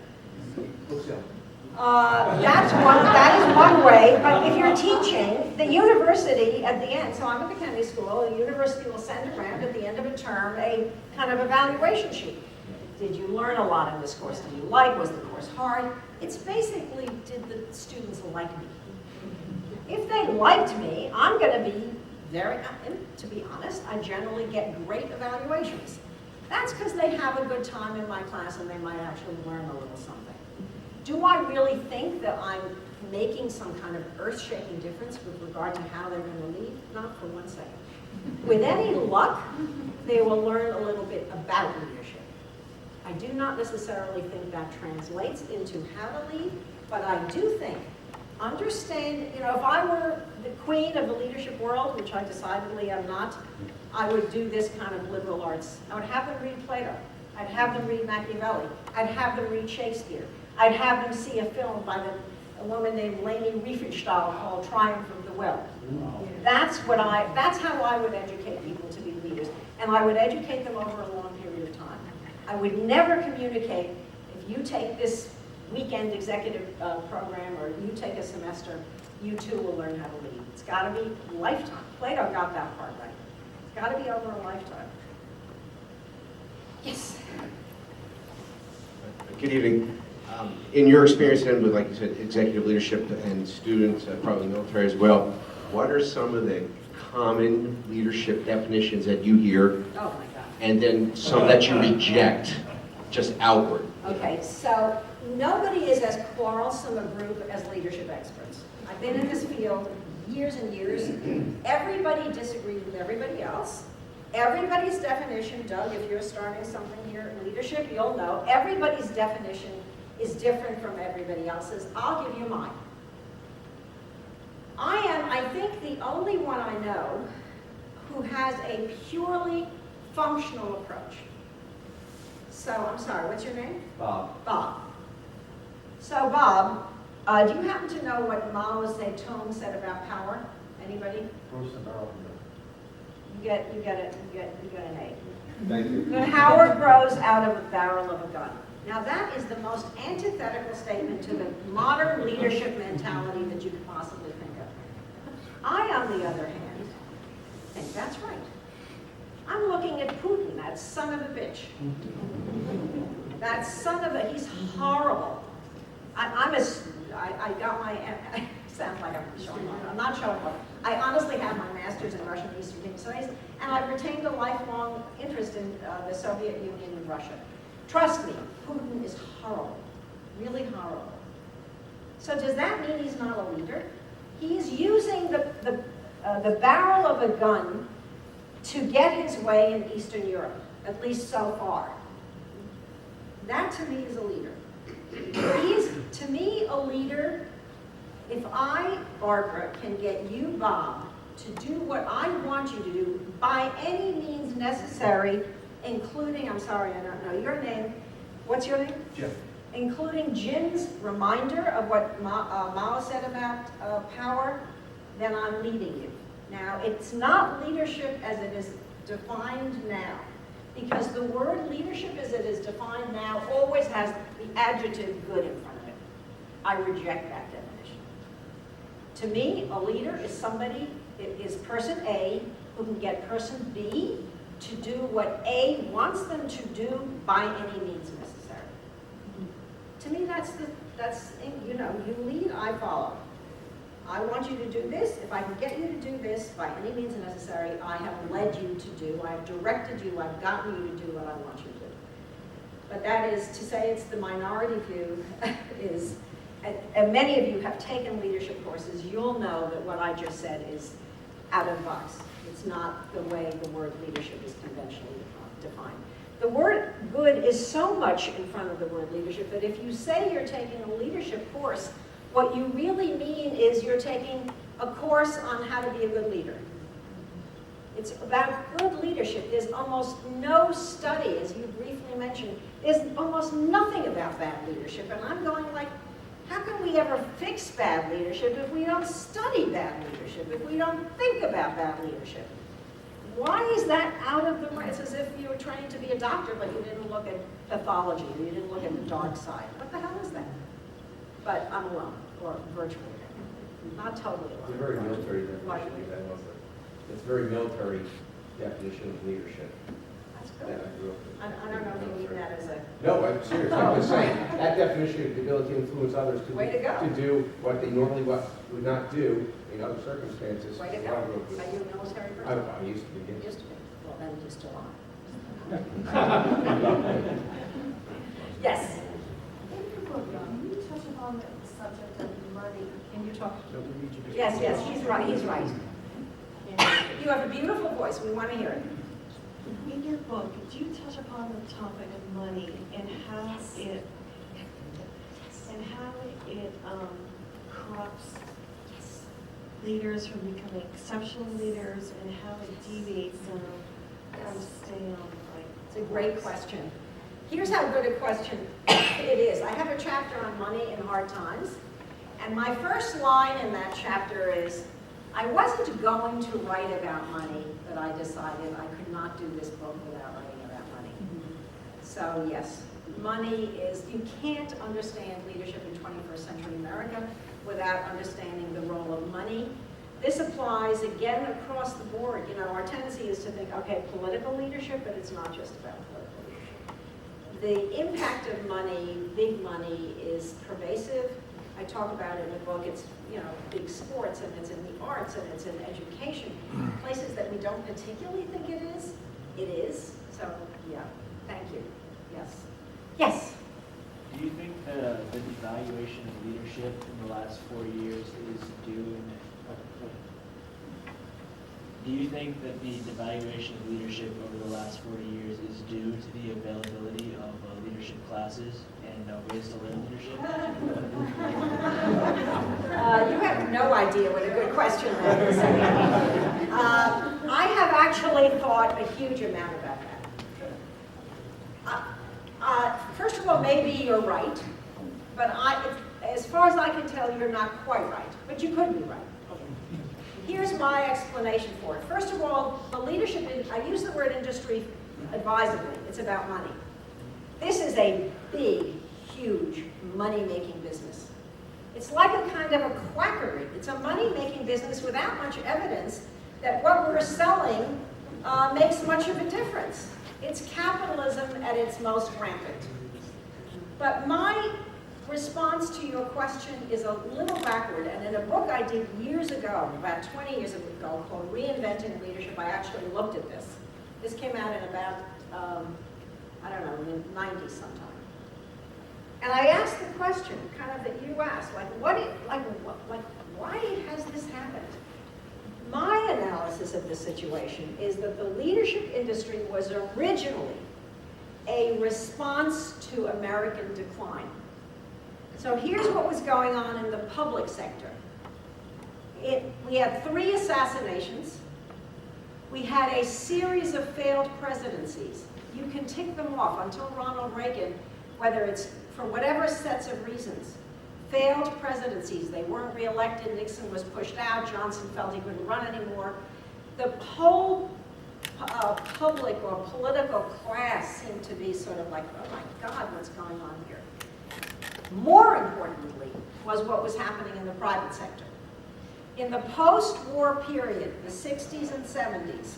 That is one way, but if you're teaching, the university at the end, so I'm at the Kennedy School, the university will send around at the end of a term a kind of evaluation sheet. Did you learn a lot in this course? Did you like? Was the course hard? It's basically, did the students like me? If they liked me, I'm going to be very, to be honest, I generally get great evaluations. That's because they have a good time in my class and they might actually learn a little something. Do I really think that I'm making some kind of earth-shaking difference with regard to how they're going to lead? Not for one second. With any luck, they will learn a little bit about leadership. I do not necessarily think that translates into how to lead, but I do think, understand, you know, if I were the queen of the leadership world, which I decidedly am not, I would do this kind of liberal arts. I would have them read Plato. I'd have them read Machiavelli. I'd have them read Shakespeare. I'd have them see a film by a woman named Leni Riefenstahl called Triumph of the Will. That's how I would educate people to be leaders. And I would educate them over a long period of time. I would never communicate, if you take this weekend executive program or you take a semester, you too will learn how to lead. It's got to be lifetime. Plato got that part right. It's got to be over a lifetime. Yes? Good evening. In your experience then with, like you said, executive leadership and students, probably military as well, what are some of the common leadership definitions that you hear? Oh my God. And then some that you reject, just outward? Okay, so nobody is as quarrelsome a group as leadership experts. I've been in this field years and years. Everybody disagrees with everybody else. Everybody's definition, Doug, if you're starting something here in leadership, you'll know, everybody's definition is different from everybody else's. I'll give you mine. I am, I think, the only one I know who has a purely functional approach. So, I'm sorry, what's your name? Bob. Bob. So, Bob, do you happen to know what Mao Zedong said about power? Anybody? You get an A. Thank you. Power grows out of a barrel of a gun. Now that is the most antithetical statement to the modern leadership mentality that you could possibly think of. I, on the other hand, think that's right. I'm looking at Putin, that son of a bitch. That son of a, he's horrible. I got my, sounds like I'm showing off. I'm not showing off. I honestly have my master's in Russian and Eastern Studies, and I've retained a lifelong interest in the Soviet Union and Russia. Trust me, Putin is horrible, really horrible. So does that mean he's not a leader? He's using the barrel of a gun to get his way in Eastern Europe, at least so far. That to me is a leader. He's, to me, a leader. If I, Barbara, can get you, Bob, to do what I want you to do by any means necessary including, I'm sorry, I don't know your name. What's your name? Jim. Including Jim's reminder of what Mao said about power, then I'm leading you. Now, it's not leadership as it is defined now, because the word leadership as it is defined now always has the adjective good in front of it. I reject that definition. To me, a leader is somebody, it is person A who can get person B to do what A wants them to do by any means necessary. To me, that's, you know, you lead, I follow. I want you to do this. If I can get you to do this by any means necessary, I have led you to do, I have directed you, I've gotten you to do what I want you to do. But that is, to say it's the minority view is, and many of you have taken leadership courses, you'll know that what I just said is out of the box. It's not the way the word leadership is conventionally defined. The word good is so much in front of the word leadership that if you say you're taking a leadership course, what you really mean is you're taking a course on how to be a good leader. It's about good leadership. There's almost no study, as you briefly mentioned. There's almost nothing about bad leadership. And I'm going like, how can we ever fix bad leadership if we don't study bad leadership, if we don't think about bad leadership? Why is that out of the way? It's as if you were trained to be a doctor, but you didn't look at pathology, or you didn't look at the dark side. What the hell is that? But I'm alone, or virtually. Not totally alone. It's a very military definition. It's a very military definition of leadership. That's that good. I grew up with. I don't know if you mean that as a... No, I'm serious. I'm just saying, that definition of the ability to influence others Way to go. to do what they normally would not do in other circumstances. Way to is go. what I grew up with. Are you a military person? I used to be, yes. Used to be. Well, then you still are. Yes. In your book, you touch upon the subject of money. Can you talk? Yes, yes, he's right, he's right. You have a beautiful voice, we want to hear it. In your book, do you touch upon the topic of money and how it corrupts leaders from becoming exceptional leaders, and how it deviates them from staying on the right? It's a great question. Here's how good a question it is. I have a chapter on money in hard times, and my first line in that chapter is, I wasn't going to write about money, but I decided I could not do this book without writing about money. So yes, money is, you can't understand leadership in 21st century America without understanding the role of money. This applies again across the board. You know, our tendency is to think, okay, political leadership, but it's not just about political leadership. The impact of money, big money, is pervasive. I talk about it in the book. It's, you know, big sports, and it's in the arts, and it's in education. Places that we don't particularly think it is, it is. So, yeah, thank you. Yes. Yes? Do you think that the devaluation of leadership in the last 4 years is due? Do you think that the devaluation of leadership over the last 40 years is due to the availability of leadership classes and ways to learn leadership? You have no idea what a good question that is. I have actually thought a huge amount about that. First of all, maybe you're right, but as far as I can tell, you're not quite right, but you could be right. Here's my explanation for it. First of all, the leadership, I use the word industry advisedly. It's about money. This is a big, huge money-making business. It's like a kind of a quackery. It's a money-making business without much evidence that what we're selling makes much of a difference. It's capitalism at its most rampant. But my response to your question is a little backward, and in a book I did years ago, about 20 years ago, called Reinventing Leadership, I actually looked at this. This came out in about, I don't know, in the 90s sometime. And I asked the question, kind of that you asked, why has this happened? My analysis of the situation is that the leadership industry was originally a response to American decline. So here's what was going on in the public sector. We had 3 assassinations. We had a series of failed presidencies. You can tick them off until Ronald Reagan, whether it's for whatever sets of reasons. Failed presidencies. They weren't reelected. Nixon was pushed out. Johnson felt he couldn't run anymore. The whole public or political class seemed to be sort of like, oh my God, what's going on here? More importantly was what was happening in the private sector. In the post-war period, the 60s and 70s,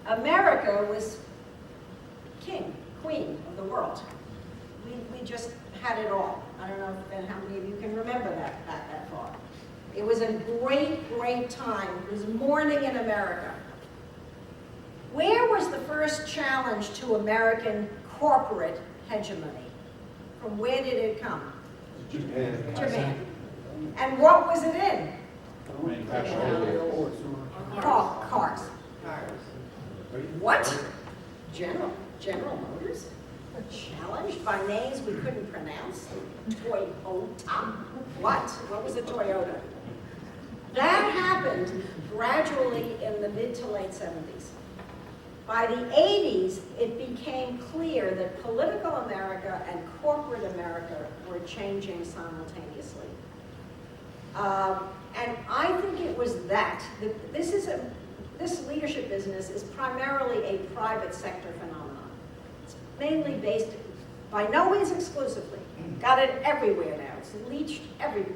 America was king, queen of the world. We just had it all. I don't know how many of you can remember that far. It was a great, great time. It was morning in America. Where was the first challenge to American corporate hegemony? From where did it come? Japan. Japan. And what was it in? Cars. What? General Motors? Challenged by names we couldn't pronounce? Toyota? What was a Toyota? That happened gradually in the mid to late 70s. By the 80s, it became clear that political America and corporate America were changing simultaneously. And I think it was that. This leadership business is primarily a private sector phenomenon. It's mainly based, by no means exclusively, got it everywhere now. It's leached everywhere.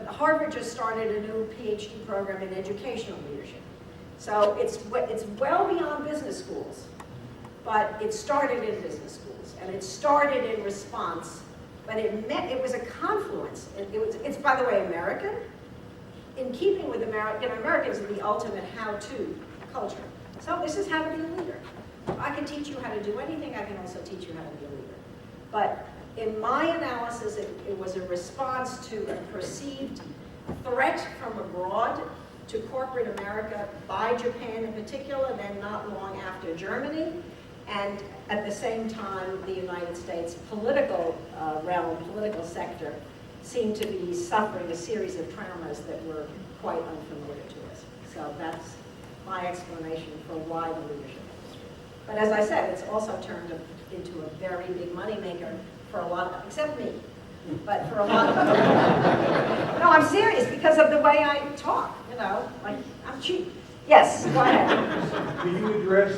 Harvard just started a new PhD program in educational leadership. So it's well beyond business schools, but it started in business schools, and it started in response, but it was a confluence. It's, by the way, American. In keeping with Americans are the ultimate how-to culture. So this is how to be a leader. I can teach you how to do anything. I can also teach you how to be a leader. But in my analysis, it was a response to a perceived threat from abroad to corporate America by Japan in particular, then not long after Germany, and at the same time, the United States political realm, political sector, seemed to be suffering a series of traumas that were quite unfamiliar to us. So that's my explanation for why the leadership industry. But as I said, it's also turned into a very big moneymaker for a lot of, except me, but for a lot of people. No, I'm serious because of the way I talk, like I'm cheap. Yes, go ahead. Could you address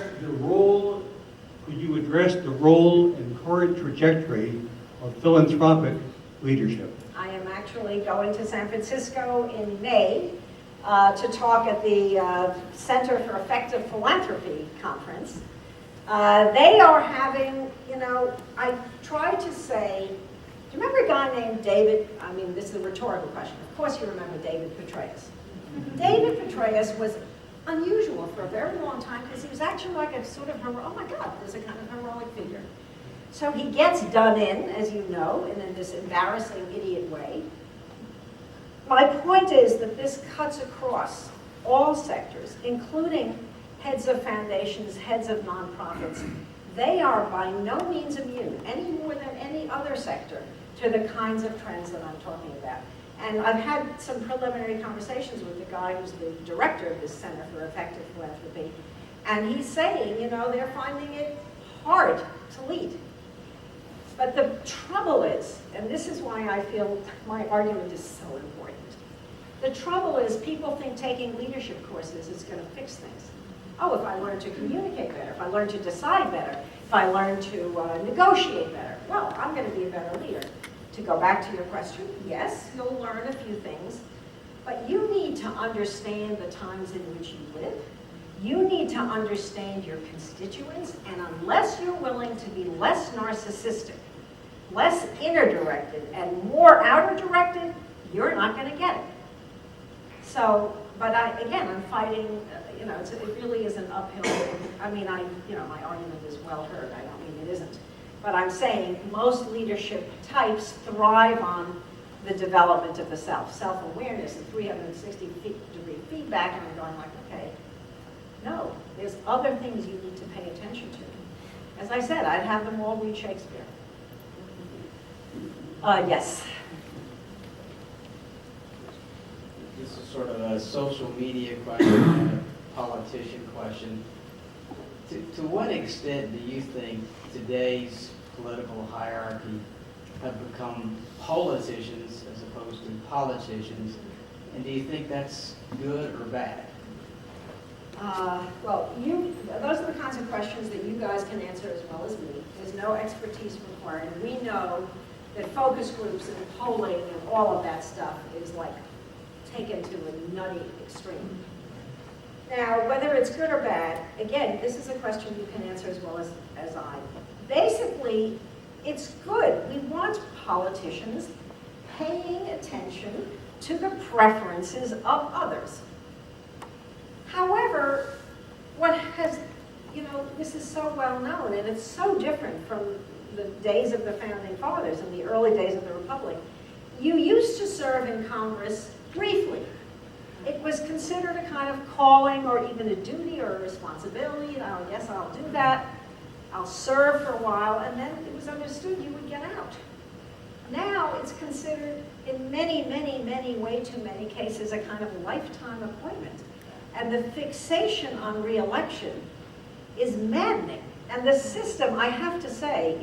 the role and current trajectory of philanthropic leadership? I am actually going to San Francisco in May to talk at the Center for Effective Philanthropy conference. They are having, I try to say, do you remember a guy named David? I mean, this is a rhetorical question. Of course you remember David Petraeus. David Petraeus was unusual for a very long time because he was actually like a sort of, oh my God, there's a kind of heroic figure. So he gets done in, as you know, in this embarrassing, idiot way. My point is that this cuts across all sectors, including heads of foundations, heads of nonprofits. They are by no means immune, any more than any other sector, to the kinds of trends that I'm talking about. And I've had some preliminary conversations with the guy who's the director of this Center for Effective Philanthropy, and he's saying, they're finding it hard to lead. But the trouble is, and this is why I feel my argument is so important, the trouble is people think taking leadership courses is going to fix things. Oh, if I learn to communicate better, if I learn to decide better, if I learn to negotiate better, well, I'm going to be a better leader. To go back to your question, yes, you'll learn a few things, but you need to understand the times in which you live. You need to understand your constituents, and unless you're willing to be less narcissistic, less inner-directed, and more outer-directed, you're not going to get it. So, but I'm fighting, it really is an uphill thing. I mean, my argument is well heard. I don't mean it isn't. But I'm saying most leadership types thrive on the development of the self, self-awareness, and 360-degree feedback, and I'm going like, okay, no, there's other things you need to pay attention to. As I said, I'd have them all read Shakespeare. Yes. This is sort of a social media question. politician question. To what extent do you think today's political hierarchy have become politicians as opposed to politicians? And do you think that's good or bad? Well, those are the kinds of questions that you guys can answer as well as me. There's no expertise required. And we know that focus groups and polling and all of that stuff is like taken to a nutty extreme. Now, whether it's good or bad, again, this is a question you can answer as well as I. Basically, it's good. We want politicians paying attention to the preferences of others. However, this is so well known, and it's so different from the days of the Founding Fathers and the early days of the Republic. You used to serve in Congress briefly. It was considered a kind of calling or even a duty or a responsibility. Oh, yes, I'll do that. I'll serve for a while, and then it was understood you would get out. Now it's considered, in many, many, many, way too many cases, a kind of lifetime appointment. And the fixation on re-election is maddening. And the system, I have to say,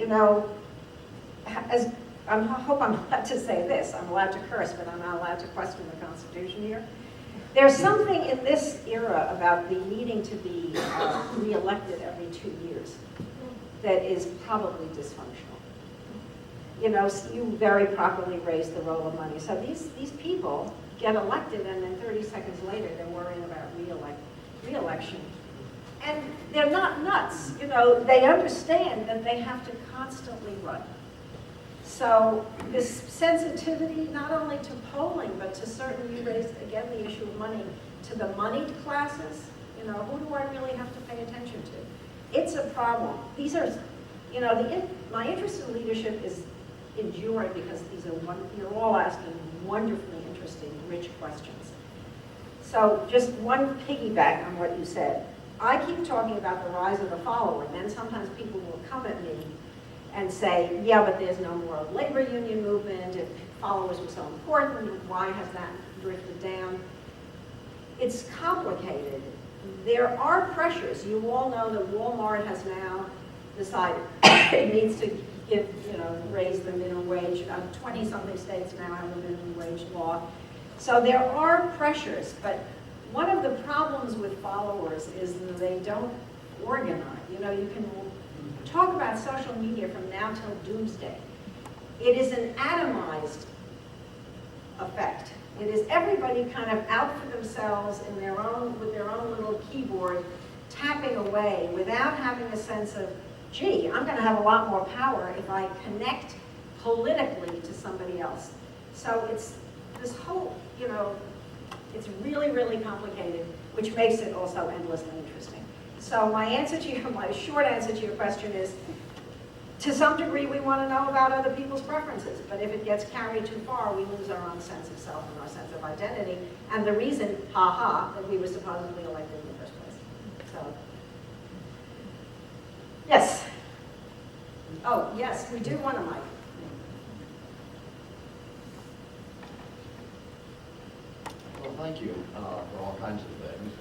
I hope I'm allowed to say this. I'm allowed to curse, but I'm not allowed to question the Constitution here. There's something in this era about the needing to be re-elected every 2 years that is probably dysfunctional. You very properly raised the roll of money. So these people get elected, and then 30 seconds later, they're worrying about re-election. And they're not nuts. They understand that they have to constantly run. So this sensitivity, not only to polling, but to certain, you raised again the issue of money, to the moneyed classes, who do I really have to pay attention to? It's a problem. These are, my interest in leadership is enduring because you're all asking wonderfully interesting, rich questions. So just one piggyback on what you said. I keep talking about the rise of the follower, and then sometimes people will come at me and say, yeah, but there's no more labor union movement. If followers were so important, why has that drifted down? It's complicated. There are pressures. You all know that Walmart has now decided it needs to raise the minimum wage. 20-something states now have a minimum wage law. So there are pressures, but one of the problems with followers is that they don't organize. You can talk about social media from now till doomsday. It is an atomized effect. It is everybody kind of out for themselves with their own little keyboard, tapping away without having a sense of, gee, I'm going to have a lot more power if I connect politically to somebody else. So it's this whole, it's really, really complicated, which makes it also endlessly interesting. So my short answer to your question is, to some degree we want to know about other people's preferences, but if it gets carried too far, we lose our own sense of self and our sense of identity, and the reason, that we were supposedly elected in the first place. So, yes. Oh, yes, we do want a mic. Well, thank you for all kinds of things.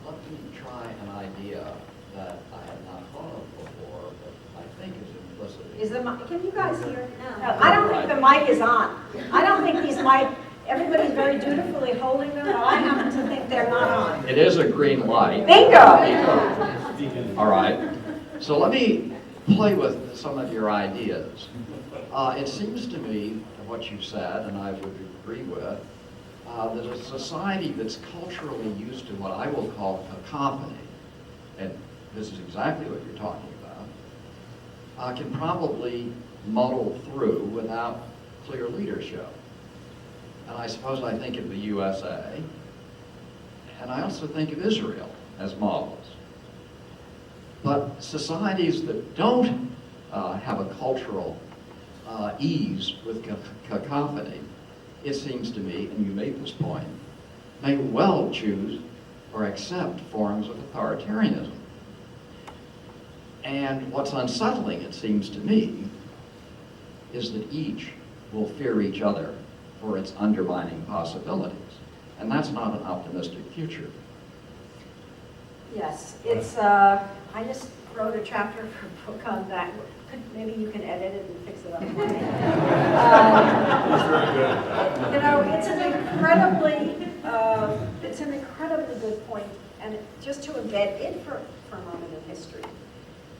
Let me try an idea that I have not thought of before, but I think is implicit. Is the mic, can you guys hear? No, I don't think the mic is on. I don't think these everybody's very dutifully holding them, but I happen to think they're not on. It is a green light. Bingo! All right. So let me play with some of your ideas. It seems to me, what you said, and I would agree with, that a society that's culturally used to what I will call cacophony, and this is exactly what you're talking about, can probably muddle through without clear leadership. And I think of the USA, and I also think of Israel as models. But societies that don't have a cultural ease with cacophony, it seems to me, and you made this point, may well choose or accept forms of authoritarianism. And what's unsettling, it seems to me, is that each will fear each other for its undermining possibilities. And that's not an optimistic future. Yes, it's, I just wrote a chapter for a book on that. Maybe you can edit it and fix it up for me. You know, it's an incredibly good point, and just to embed it for a moment in history.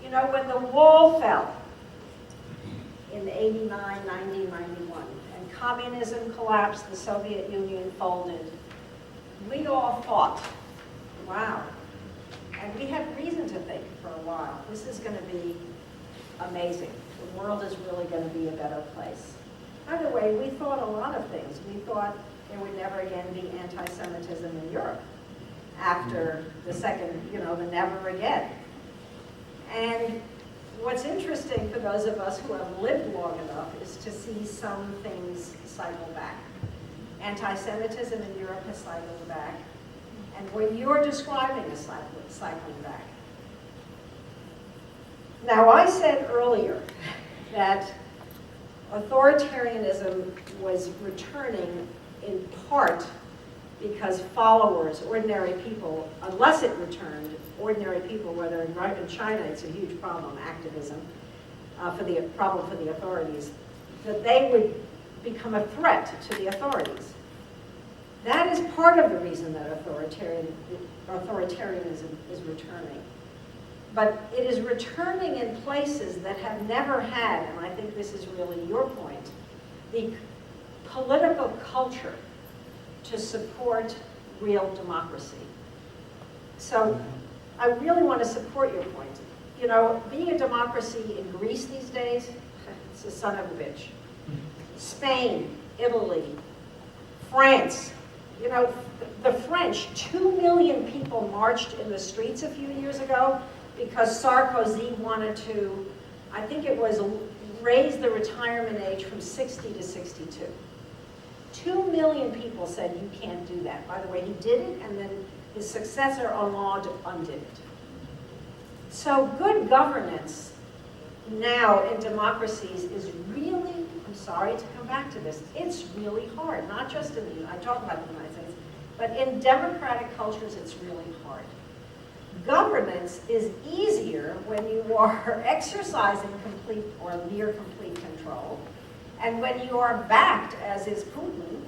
You know, when the wall fell in 89, 90, 91, and communism collapsed, the Soviet Union folded, we all thought, wow. And we had reason to think for a while, this is going to be amazing. The world is really going to be a better place. By the way, we thought a lot of things. We thought there would never again be anti-Semitism in Europe after the second, you know, the never again. And what's interesting for those of us who have lived long enough is to see some things cycle back. Anti-Semitism in Europe has cycled back. And what you're describing is cycling back. Now, I said earlier that authoritarianism was returning in part because followers, ordinary people, unless it returned, ordinary people, whether in China it's a huge problem, activism, for the authorities, that they would become a threat to the authorities. That is part of the reason that authoritarianism is returning. But it is returning in places that have never had, and I think this is really your point, the political culture to support real democracy. So I really want to support your point. You know, being a democracy in Greece these days, it's a son of a bitch. Spain, Italy, France. You know, the French, 2 million people marched in the streets a few years ago because Sarkozy wanted to, I think it was, raise the retirement age from 60 to 62. 2 million people said you can't do that. By the way, he did it, and then his successor Hollande undid it. So good governance now in democracies is really, I'm sorry to come back to this, it's really hard, not just in the, I talk about the United States, but in democratic cultures it's really hard. Governance is easier when you are exercising complete or near complete control, and when you are backed, as is Putin,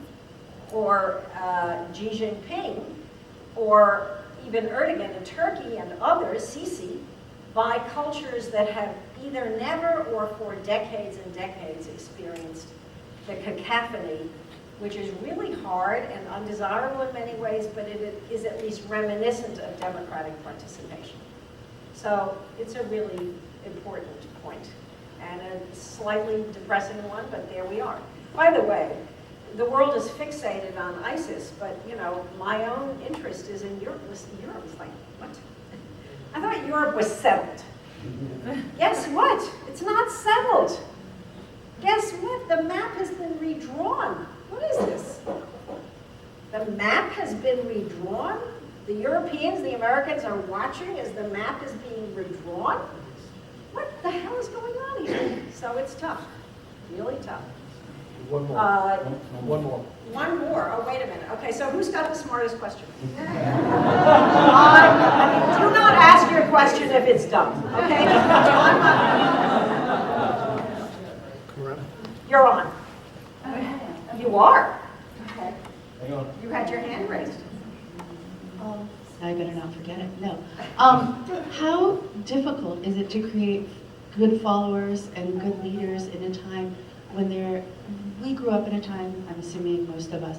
or Xi Jinping, or even Erdogan in Turkey and others, Sisi, by cultures that have either never or for decades and decades experienced the cacophony, which is really hard and undesirable in many ways, but it is at least reminiscent of democratic participation. So it's a really important point, and a slightly depressing one, but there we are. By the way, the world is fixated on ISIS, but you know, my own interest is in Europe. Listen, Europe is like, what? I thought Europe was settled. Guess what? It's not settled. Guess what? The map has been redrawn. What is this? The map has been redrawn? The Europeans, the Americans are watching as the map is being redrawn? What the hell is going on here? So it's tough, really tough. One more. One more. One more. Oh, wait a minute. Okay, so who's got the smartest question? Do not ask your question if it's dumb, okay? You're on. You are? Okay. Hang on. You had your hand raised. I better not forget it. No. How difficult is it to create good followers and good leaders in a time when we grew up in a time, I'm assuming most of us,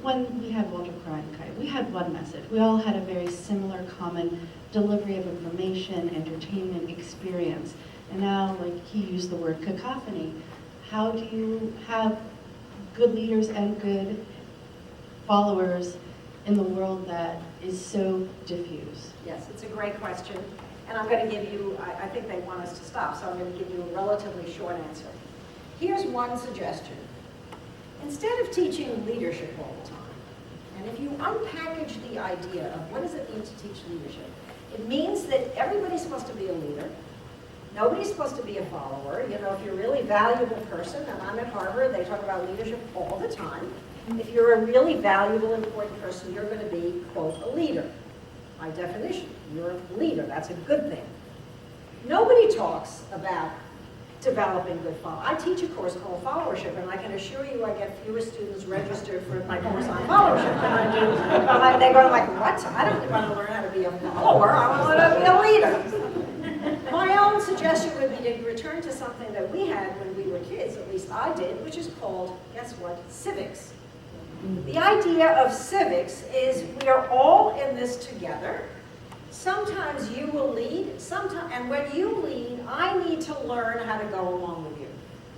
when we had Walter Cronkite, we had one message. We all had a very similar common delivery of information, entertainment, experience. And now, like he used the word cacophony, how do you have good leaders and good followers in the world that is so diffuse? Yes, it's a great question. And I'm going to give you, I think they want us to stop, so I'm going to give you a relatively short answer. Here's one suggestion. Instead of teaching leadership all the time, and if you unpackage the idea of what does it mean to teach leadership, it means that everybody's supposed to be a leader. Nobody's supposed to be a follower. You know, if you're a really valuable person, and I'm at Harvard, they talk about leadership all the time. If you're a really valuable, important person, you're going to be, quote, a leader. By definition, you're a leader. That's a good thing. Nobody talks about developing good follow. I teach a course called followership, and I can assure you I get fewer students registered for my course on followership than I do. They go like, what? I don't want to learn how to be a follower. I want to learn how to be a leader. My own suggestion would be to return to something that we had when we were kids, at least I did, which is called, guess what, civics. The idea of civics is we are all in this together. Sometimes you will lead, and when you lead, I need to learn how to go along with you.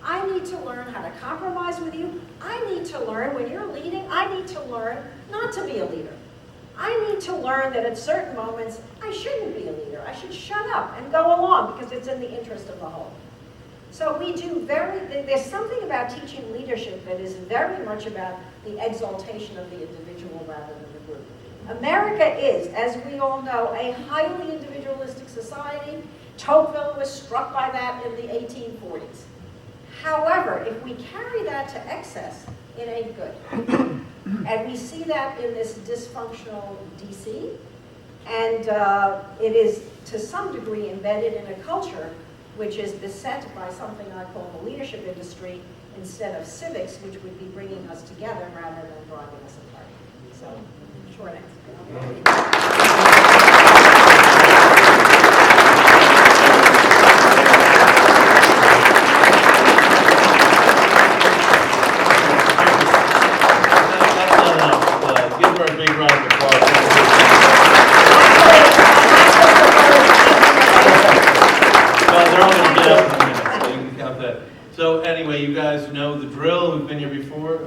I need to learn how to compromise with you. I need to learn, when you're leading, I need to learn not to be a leader. I need to learn that at certain moments, I shouldn't be a leader. I should shut up and go along because it's in the interest of the whole. So there's something about teaching leadership that is very much about the exaltation of the individual rather than the group. America is, as we all know, a highly individualistic society. Tocqueville was struck by that in the 1840s. However, if we carry that to excess, it ain't good. And we see that in this dysfunctional DC, and it is to some degree embedded in a culture which is beset by something I call the leadership industry instead of civics, which would be bringing us together rather than driving us apart. So, short answer. Give her a big round of applause. Well, they're all going to get up in a minute, so you can count that. So anyway, you guys know the drill. We've been here before.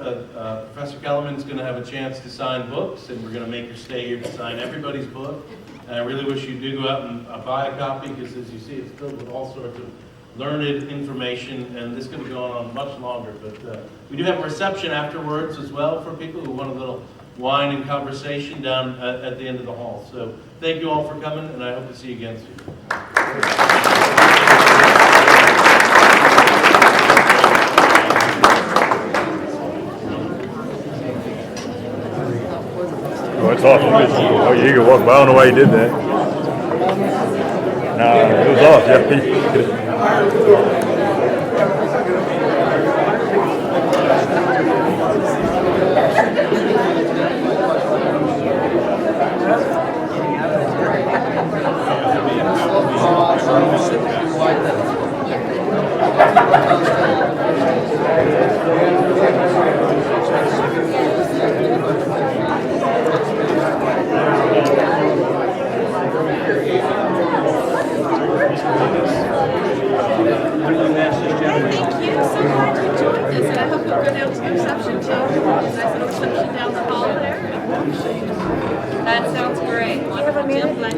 Professor Kellerman is going to have a chance to sign books, and we're going to make her stay here to sign everybody's book. And I really wish you do go out and buy a copy, because as you see, it's filled with all sorts of learned information, and this could have gone on much longer. But we do have a reception afterwards as well for people who want a little wine and conversation down at the end of the hall. So thank you all for coming, and I hope to see you again soon. Oh, it's off. Oh, you can walk by. I don't know why you did that. Nah, it was off. Yeah.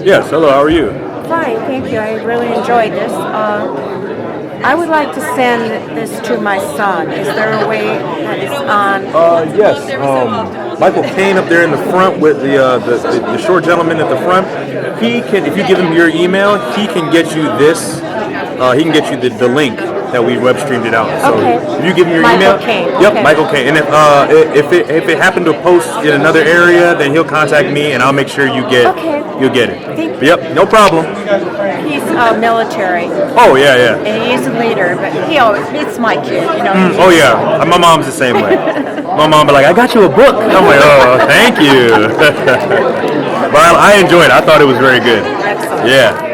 Yes, hello, how are you? Fine, thank you. I really enjoyed this. I would like to send this to my son. Is there a way that it's on? Yes. Michael Caine up there in the front with the short gentleman at the front. He can, if you give him your email, he can get you this. He can get you the link that we web streamed it out. So if you give him your email, Caine. Yep, Okay. Michael Caine. And if it happened to post in another area, then he'll contact me, and I'll make sure you'll get it. Thank you. Yep, no problem. He's military. Oh yeah. And he is a leader, but it's my kid, you know. Oh yeah, my mom's the same way. My mom be like, I got you a book. I'm like, oh, thank you. But I enjoyed it. I thought it was very good. Excellent. Yeah.